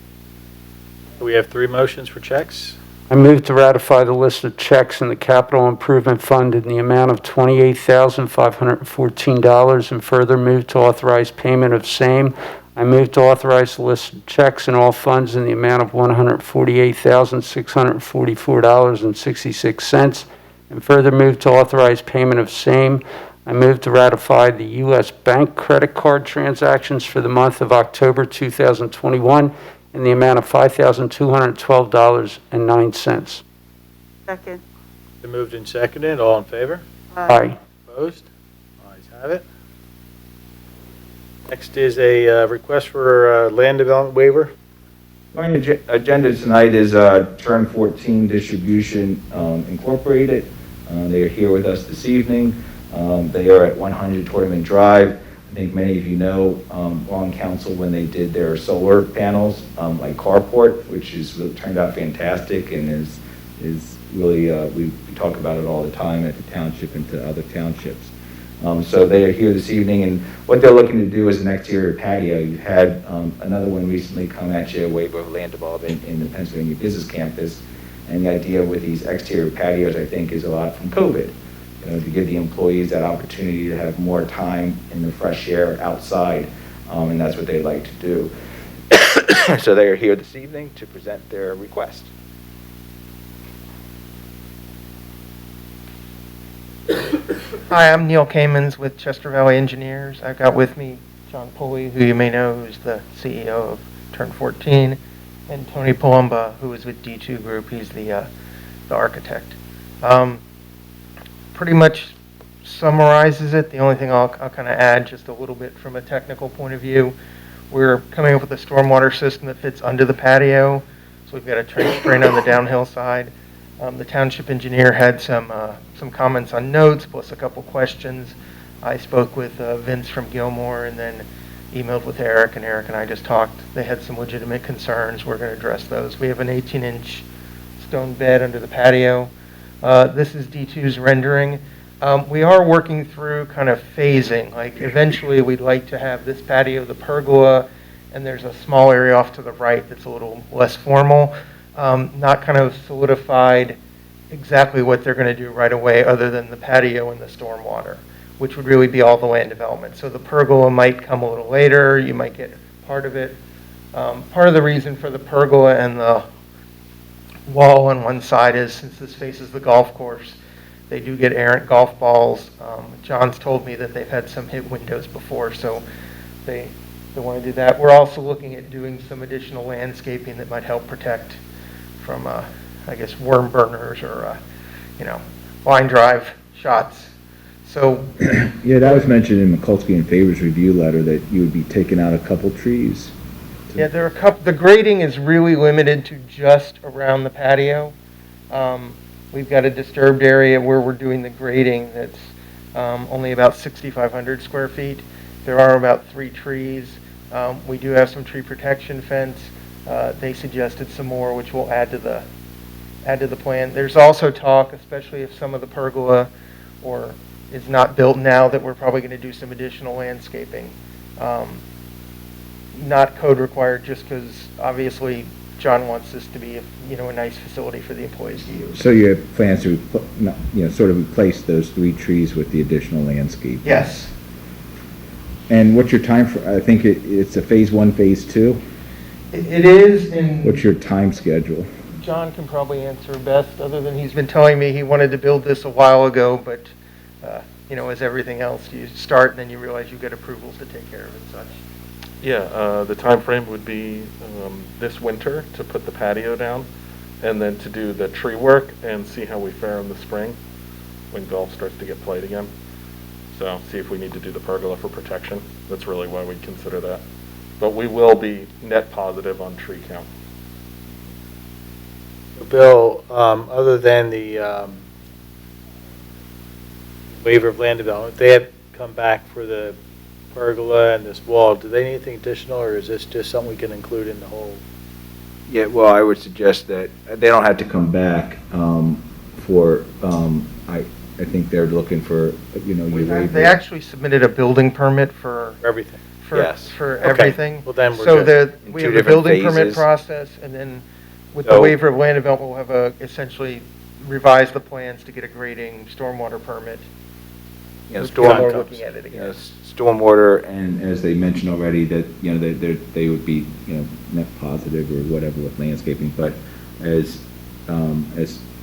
We have 3 motions for checks. I move to ratify the list of checks in the Capital Improvement Fund in the amount of $28,514 and further move to authorize payment of same. I move to authorize the list of checks in all funds in the amount of $148,644.66 and further move to authorize payment of same. I move to ratify the U.S. Bank credit card transactions for the month of October 2021 in the amount of $5,212.09. Second. Been moved and seconded. All in favor? Aye. Opposed? Ayes have it. Next is a request for land development waiver. My agenda tonight is Turn 14 Distribution Incorporated. They are here with us this evening. They are at 100 Tournament Drive. I think many of you know on council when they did their solar panels, like carport, which is really turned out fantastic and is really, we talk about it all the time at the township and to other townships. So they are here this evening, and what they're looking to do is an exterior patio. You had another one recently come at you, a waiver of land development in the Pennsylvania Business Campus, and the idea with these exterior patios, I think, is a lot from COVID. You know, to give the employees that opportunity to have more time in the fresh air outside, and that's what they'd like to do. So they are here this evening to present their request. Hi, I'm Neil Kamens with Chester Valley Engineers. I've got with me John Pulley, who you may know, who's the CEO of Turn 14, and Tony Palumba, who is with D2 Group. He's the architect. Pretty much summarizes it. The only thing I'll kind of add just a little bit from a technical point of view, we're coming up with a stormwater system that fits under the patio. So we've got a trench drain on the downhill side. The township engineer had some comments on notes, plus a couple questions. I spoke with Vince from Gilmore and then emailed with Eric, and Eric and I just talked. They had some legitimate concerns. We're going to address those. We have an 18-inch stone bed under the patio. This is D2's rendering. We are working through kind of phasing. Like eventually we'd like to have this patio, the pergola, and there's a small area off to the right that's a little less formal. Not kind of solidified exactly what they're going to do right away other than the patio and the stormwater, which would really be all the land development. So the pergola might come a little later. You might get part of it. Part of the reason for the pergola and the wall on one side is since this faces the golf course, they do get errant golf balls. John's told me that they've had some hit windows before, so they want to do that. We're also looking at doing some additional landscaping that might help protect from, I guess, worm burners or, line drive shots. So, Yeah, that was mentioned in McCulsky and Favors review letter that you would be taking out a couple trees. yeah, there are a couple. The grading is really limited to just around the patio. We've got a disturbed area where we're doing the grading that's only about 6,500 square feet. There are about 3 trees. We do have some tree protection fence. They suggested some more, which we'll add to the plan. There's also talk, especially if some of the pergola or is not built now, that we're probably going to do some additional landscaping. Not code required, just because obviously John wants this to be a nice facility for the employees to use. So you have plans to, sort of replace those 3 trees with the additional landscape? Yes. And what's your time for, I think it's a phase 1, phase 2? It is, and What's your time schedule? John can probably answer best, other than he's been telling me he wanted to build this a while ago, but, as everything else, you start and then you realize you've got approvals to take care of and such. Yeah, the time frame would be this winter to put the patio down, and then to do the tree work and see how we fare in the spring when golf starts to get played again. So see if we need to do the pergola for protection. That's really why we consider that. But we will be net positive on tree count. Bill, other than the waiver of land development, they have come back for the pergola and this wall. Do they need anything additional, or is this just something we can include in the whole? Yeah, well, I would suggest that they don't have to come back for, I think they're looking for, your waiver. They actually submitted a building permit for everything. Yes. For Okay. everything. Well, then we're So good. we In have 2 a building different permit phases. process, and then with So- the waiver of land development, we'll have essentially revise the plans to get a grading stormwater permit. Which people are looking at it again. Stormwater, and as they mentioned already, that, they would be, net positive or whatever with landscaping, but as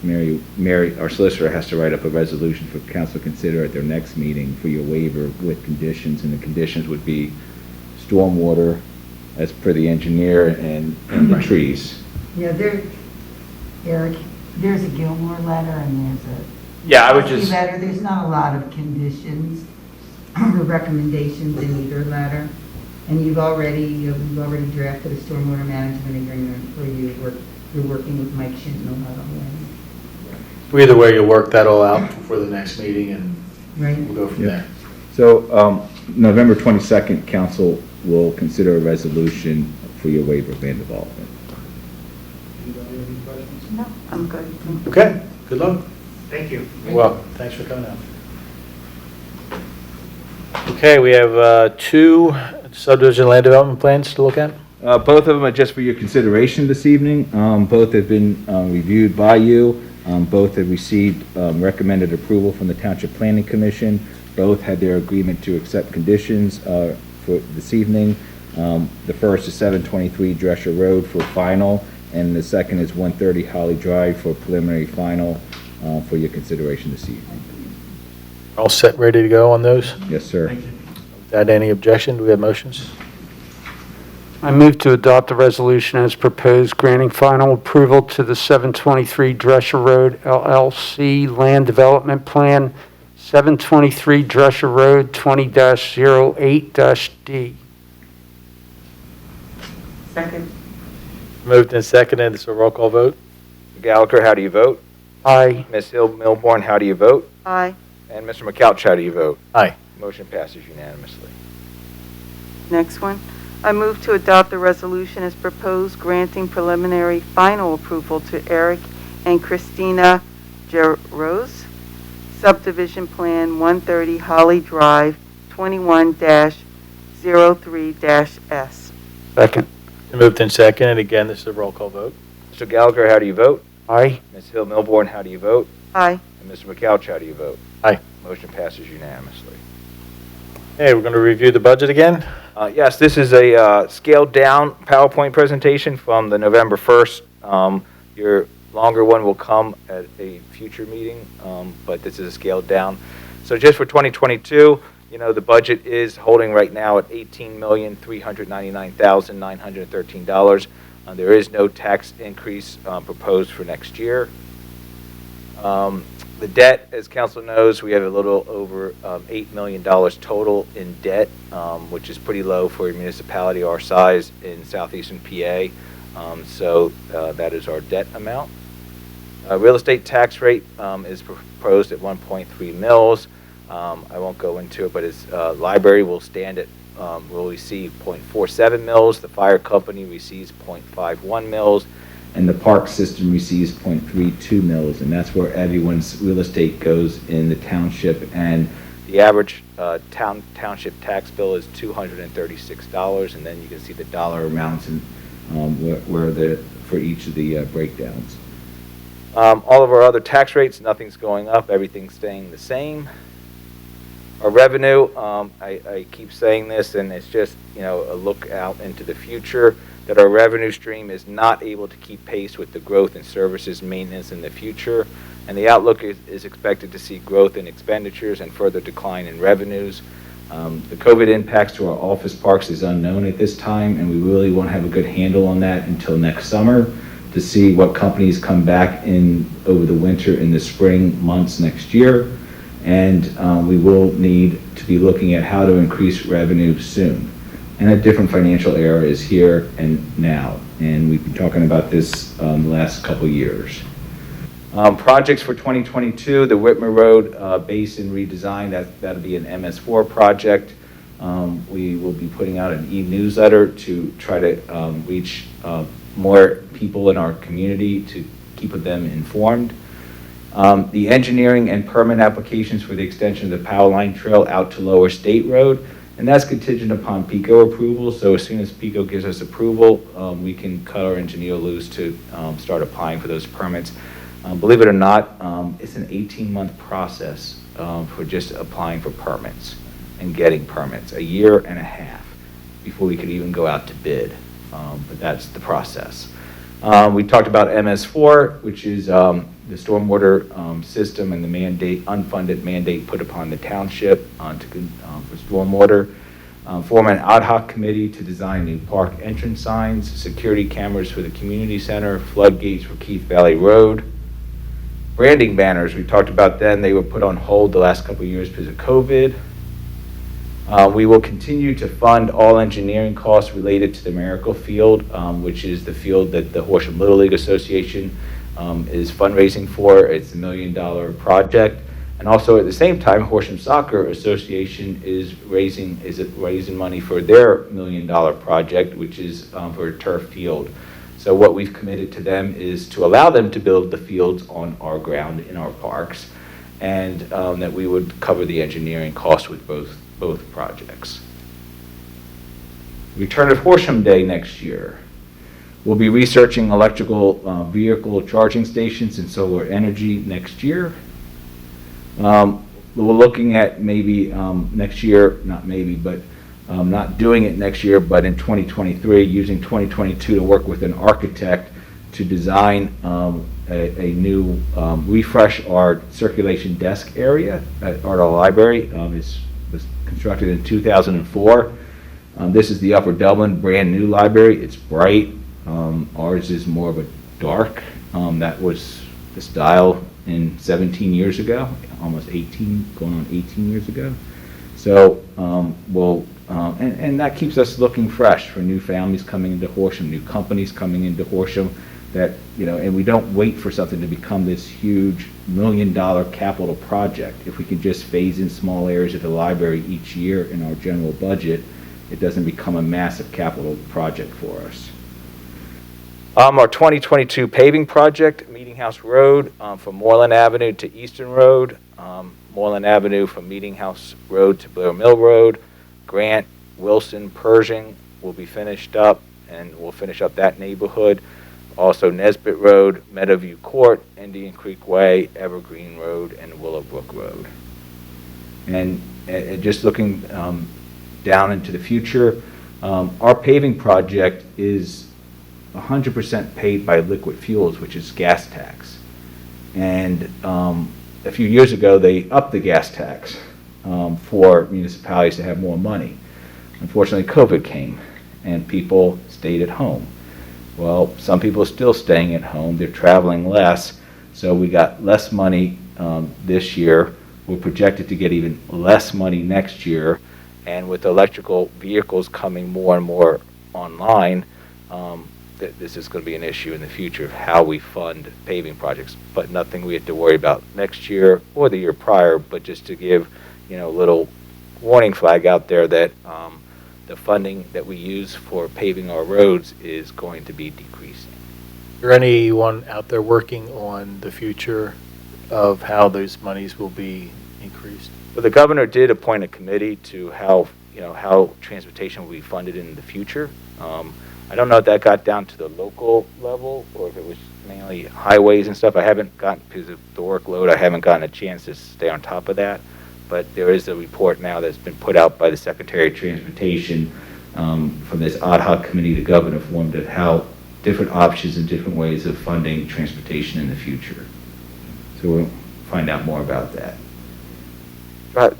Mary, our solicitor, has to write up a resolution for council to consider at their next meeting for your waiver with conditions, and the conditions would be stormwater, as per the engineer, and the trees. Yeah, Eric, there's a Gilmore letter and there's a Yeah, I would Kelsey just, letter. There's not a lot of conditions or recommendations in either letter. And we've already drafted a stormwater management agreement where you're working with Mike Shinton on that already. Either way, you'll work that all out before the next meeting, and Right. we'll go from Yeah. there. So, November 22nd, council will consider a resolution for your waiver of land development. Anybody have any questions? No, I'm good. Okay, good luck. Thank you. You're welcome. Thanks for coming out. Okay, we have 2 subdivision land development plans to look at. Both of them are just for your consideration this evening. Both have been reviewed by you. Both have received recommended approval from the Township Planning Commission. Both had their agreement to accept conditions for this evening. The first is 723 Drescher Road for final, and the second is 130 Holly Drive for preliminary final for your consideration this evening. All set, ready to go on those? Yes, sir. Without any objection, do we have motions? I move to adopt the resolution as proposed, granting final approval to the 723 Drescher Road LLC Land Development Plan, 723 Drescher Road 20-08-D. Second. Moved and seconded, this is a roll call vote. Gallagher, how do you vote? Aye. Ms. Milborn, how do you vote? Aye. And Mr. McCouch, how do you vote? Aye. Motion passes unanimously. Next one. I move to adopt the resolution as proposed, granting preliminary final approval to Eric and Christina Gerose, subdivision plan 130 Holly Drive, 21-03-S. Second. Moved and seconded, again, this is a roll call vote. Mr. Gallagher, how do you vote? Aye. Ms. Hill Milborn, how do you vote? Aye. And Mr. McCouch, how do you vote? Aye. Motion passes unanimously. Hey, we're going to review the budget again. Yes, this is a scaled-down PowerPoint presentation from the November 1st. Your longer one will come at a future meeting, but this is a scaled down. So just for 2022, you know, the budget is holding right now at $18,399,913. There is no tax increase proposed for next year. The debt, as council knows, we have a little over $8 million total in debt, which is pretty low for a municipality our size in southeastern PA. So that is our debt amount. Real estate tax rate is proposed at 1.3 mils. I won't go into it, but its library will stand at, will receive 0.47 mils. The fire company receives 0.51 mils. And the park system receives 0.32 mils, and that's where everyone's real estate goes in the township. And the average township tax bill is $236, and then you can see the dollar amounts and for each of the breakdowns. All of our other tax rates, nothing's going up, everything's staying the same. Our revenue, I keep saying this, and it's just, you know, a look out into the future, that our revenue stream is not able to keep pace with the growth in services maintenance in the future, and the outlook is expected to see growth in expenditures and further decline in revenues. The COVID impacts to our office parks is unknown at this time, and we really won't have a good handle on that until next summer to see what companies come back in over the winter and the spring months next year. And we will need to be looking at how to increase revenue soon. And a different financial era is here and now. And we've been talking about this the last couple years. Projects for 2022, the Whitmer Road Basin redesign, that'll be an MS4 project. We will be putting out an e-newsletter to try to reach more people in our community to keep them informed. The engineering and permit applications for the extension of the power line trail out to Lower State Road, and that's contingent upon PICO approval. So as soon as PICO gives us approval, we can cut our engineer loose to start applying for those permits. Believe it or not, it's an 18-month process for just applying for permits and getting permits, a year and a half before we could even go out to bid. But that's the process. We talked about MS4, which is the stormwater system and the unfunded mandate put upon the township for stormwater. Form an ad hoc committee to design new park entrance signs, security cameras for the community center, floodgates for Keith Valley Road. Branding banners, we talked about then, they were put on hold the last couple of years because of COVID. We will continue to fund all engineering costs related to the Miracle Field, which is the field that the Horsham Little League Association is fundraising for. It's a $1 million project. And also at the same time, Horsham Soccer Association is raising money for their $1 million project, which is for a turf field. So what we've committed to them is to allow them to build the fields on our ground in our parks, and that we would cover the engineering costs with both projects. Return of Horsham Day next year. We'll be researching electrical vehicle charging stations and solar energy next year. We're looking at maybe next year, not doing it next year, but in 2023, using 2022 to work with an architect to design a new, refresh our circulation desk area at our library. It was constructed in 2004. This is the Upper Dublin brand new library. It's bright. Ours is more of a dark. That was the style in 17 years ago, almost 18, going on 18 years ago. So and that keeps us looking fresh for new families coming into Horsham, new companies coming into Horsham, that, and we don't wait for something to become this huge $1 million capital project. If we can just phase in small areas of the library each year in our general budget, it doesn't become a massive capital project for us. Our 2022 paving project, Meeting House Road from Moreland Avenue to Eastern Road, Moreland Avenue from Meeting House Road to Blair Mill Road, Grant, Wilson, Pershing will be finished up, and we'll finish up that neighborhood. Also Nesbitt Road, Meadowview Court, Indian Creek Way, Evergreen Road, and Willowbrook Road. And just looking down into the future, our paving project is 100% paid by liquid fuels, which is gas tax. And a few years ago, they upped the gas tax for municipalities to have more money. Unfortunately, COVID came, and people stayed at home. Well, some people are still staying at home. They're traveling less, so we got less money this year. We're projected to get even less money next year, and with electrical vehicles coming more and more online, this is going to be an issue in the future of how we fund paving projects, but nothing we have to worry about next year or the year prior, but just to give, a little warning flag out there that the funding that we use for paving our roads is going to be decreasing. Is there anyone out there working on the future of how those monies will be increased? Well, the governor did appoint a committee to how transportation will be funded in the future. I don't know if that got down to the local level or if it was mainly highways and stuff. I haven't gotten, because of the workload, I haven't gotten a chance to stay on top of that. But there is a report now that's been put out by the Secretary of Transportation from this ad hoc committee the governor formed of how different options and different ways of funding transportation in the future. So we'll find out more about that.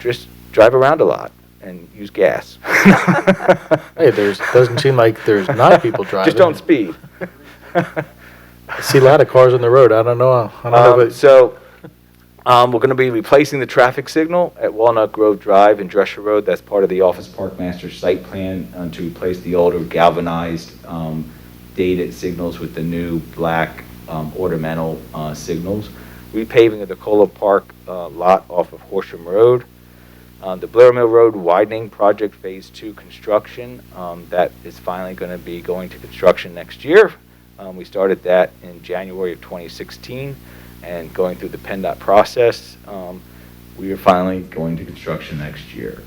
Just drive around a lot and use gas. Hey, doesn't seem like there's not people driving. Just don't speed. I see a lot of cars on the road. I don't know. We're going to be replacing the traffic signal at Walnut Grove Drive and Drescher Road. That's part of the Office Park Master site plan to replace the older galvanized dated signals with the new black ornamental signals. Repaving of the Cola Park lot off of Horsham Road. The Blair Mill Road widening project phase 2 construction, that is finally going to be going to construction next year. We started that in January of 2016 and going through the PennDOT process. We are finally going to construction next year.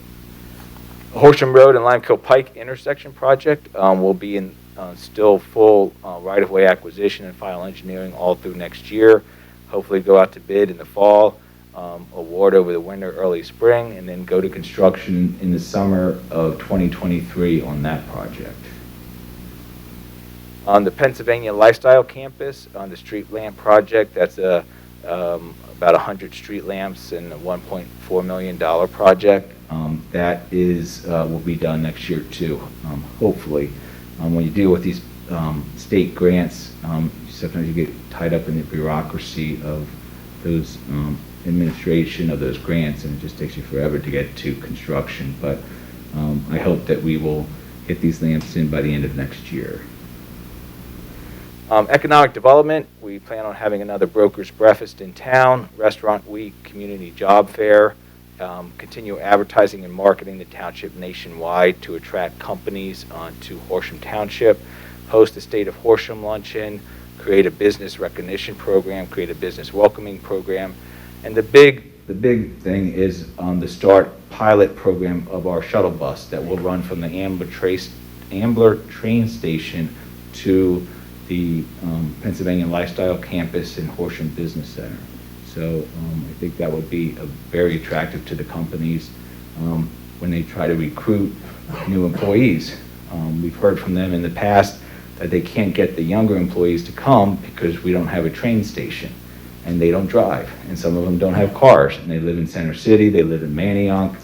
Horsham Road and Limekill Pike intersection project will be in still full right-of-way acquisition and final engineering all through next year. Hopefully go out to bid in the fall. Award over the winter, early spring, and then go to construction in the summer of 2023 on that project. On the Pennsylvania Lifestyle Campus, on the street lamp project, that's a about 100 street lamps and a $1.4 million project. That is, will be done next year too, hopefully. When you deal with these state grants, sometimes you get tied up in the bureaucracy of those administration of those grants, and it just takes you forever to get to construction. But I hope that we will get these lamps in by the end of next year. Economic development, we plan on having another broker's breakfast in town, restaurant week, community job fair, continue advertising and marketing the township nationwide to attract companies to Horsham Township, host a State of Horsham luncheon, create a business recognition program, create a business welcoming program, and the big thing is the start pilot program of our shuttle bus that will run from the Ambler train station to the Pennsylvania Lifestyle Campus and Horsham Business Center. So I think that would be very attractive to the companies when they try to recruit new employees. We've heard from them in the past that they can't get the younger employees to come because we don't have a train station and they don't drive, and some of them don't have cars, and they live in Center City, they live in Manayunk,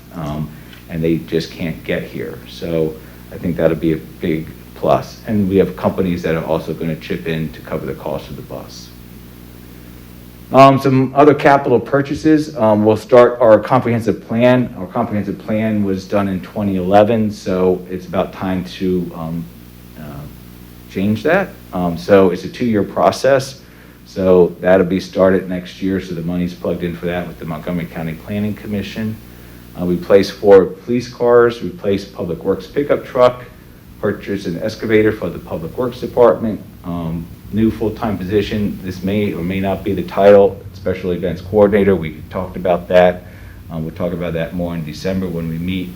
and they just can't get here. So I think that'll be a big plus. And we have companies that are also going to chip in to cover the cost of the bus. Some other capital purchases. We'll start our comprehensive plan. Our comprehensive plan was done in 2011, so it's about time to change that. So it's a 2-year process. So that'll be started next year, so the money's plugged in for that with the Montgomery County Planning Commission. We placed 4 police cars, replaced Public Works pickup truck, purchased an excavator for the Public Works Department, new full-time position. This may or may not be the title, Special Events Coordinator. We talked about that. We'll talk about that more in December when we meet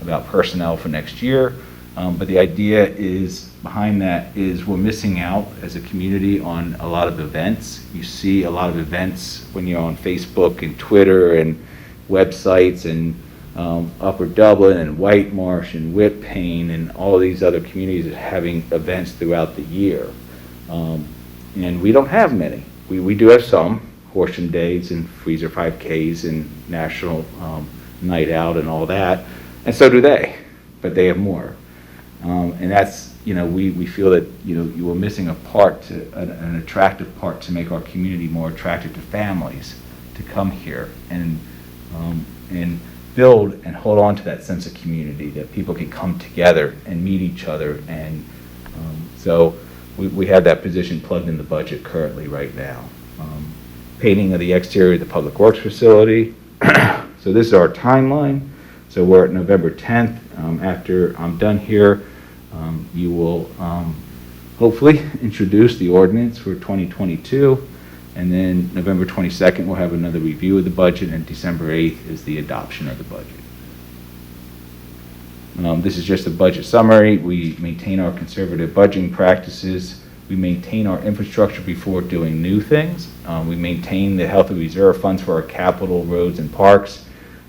about personnel for next year. But the idea is, behind that is we're missing out as a community on a lot of events. You see a lot of events when you're on Facebook and Twitter and websites and Upper Dublin and White Marsh and Whitpain and all these other communities are having events throughout the year. And we don't have many. We do have some, Horsham Days and Freezer 5Ks and National Night Out and all that, and so do they, but they have more. And that's, we feel that, you were missing a part, an attractive part to make our community more attractive to families to come here and build and hold on to that sense of community, that people can come together and meet each other. And so we have that position plugged in the budget currently right now. Painting of the exterior of the Public Works facility. So this is our timeline. So we're at November 10th. After I'm done here, you will hopefully introduce the ordinance for 2022, and then November 22nd we'll have another review of the budget, and December 8th is the adoption of the budget. This is just a budget summary. We maintain our conservative budgeting practices. We maintain our infrastructure before doing new things. We maintain the healthy reserve funds for our capital, roads, and parks.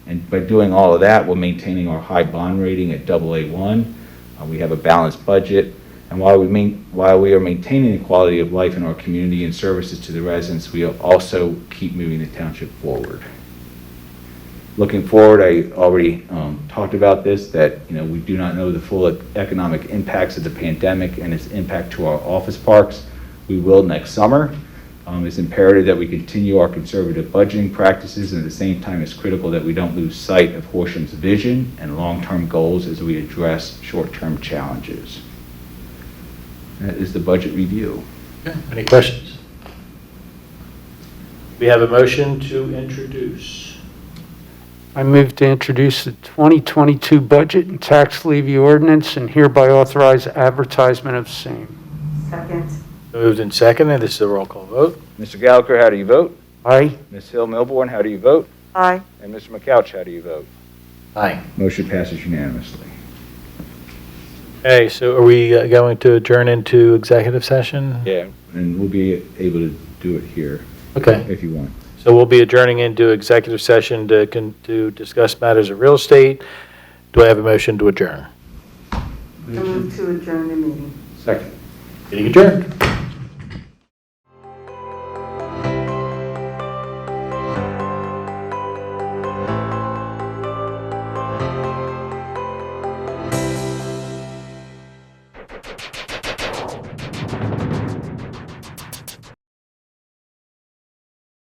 And by doing all of that, we're maintaining our high bond rating at AA1. We have a balanced budget. And while we are maintaining the quality of life in our community and services to the residents, we also keep moving the township forward. Looking forward, I already talked about this, that we do not know the full economic impacts of the pandemic and its impact to our office parks. We will next summer. It's imperative that we continue our conservative budgeting practices, and at the same time it's critical that we don't lose sight of Horsham's vision and long-term goals as we address short-term challenges. That is the budget review. Okay. Any questions? We have a motion to introduce. I move to introduce the 2022 budget and tax levy ordinance and hereby authorize advertisement of same. Second. Moved and seconded. This is a roll call vote. Mr. Gallagher, how do you vote? Aye. Ms. Hill Milborn, how do you vote? Aye. And Mr. McCouch, how do you vote? Aye. Motion passes unanimously. Okay, so are we going to adjourn into executive session? Yeah. And we'll be able to do it here. Okay. If you want. So we'll be adjourning into executive session to discuss matters of real estate. Do I have a motion to adjourn? I move to adjourn the meeting. Second. Meeting adjourned.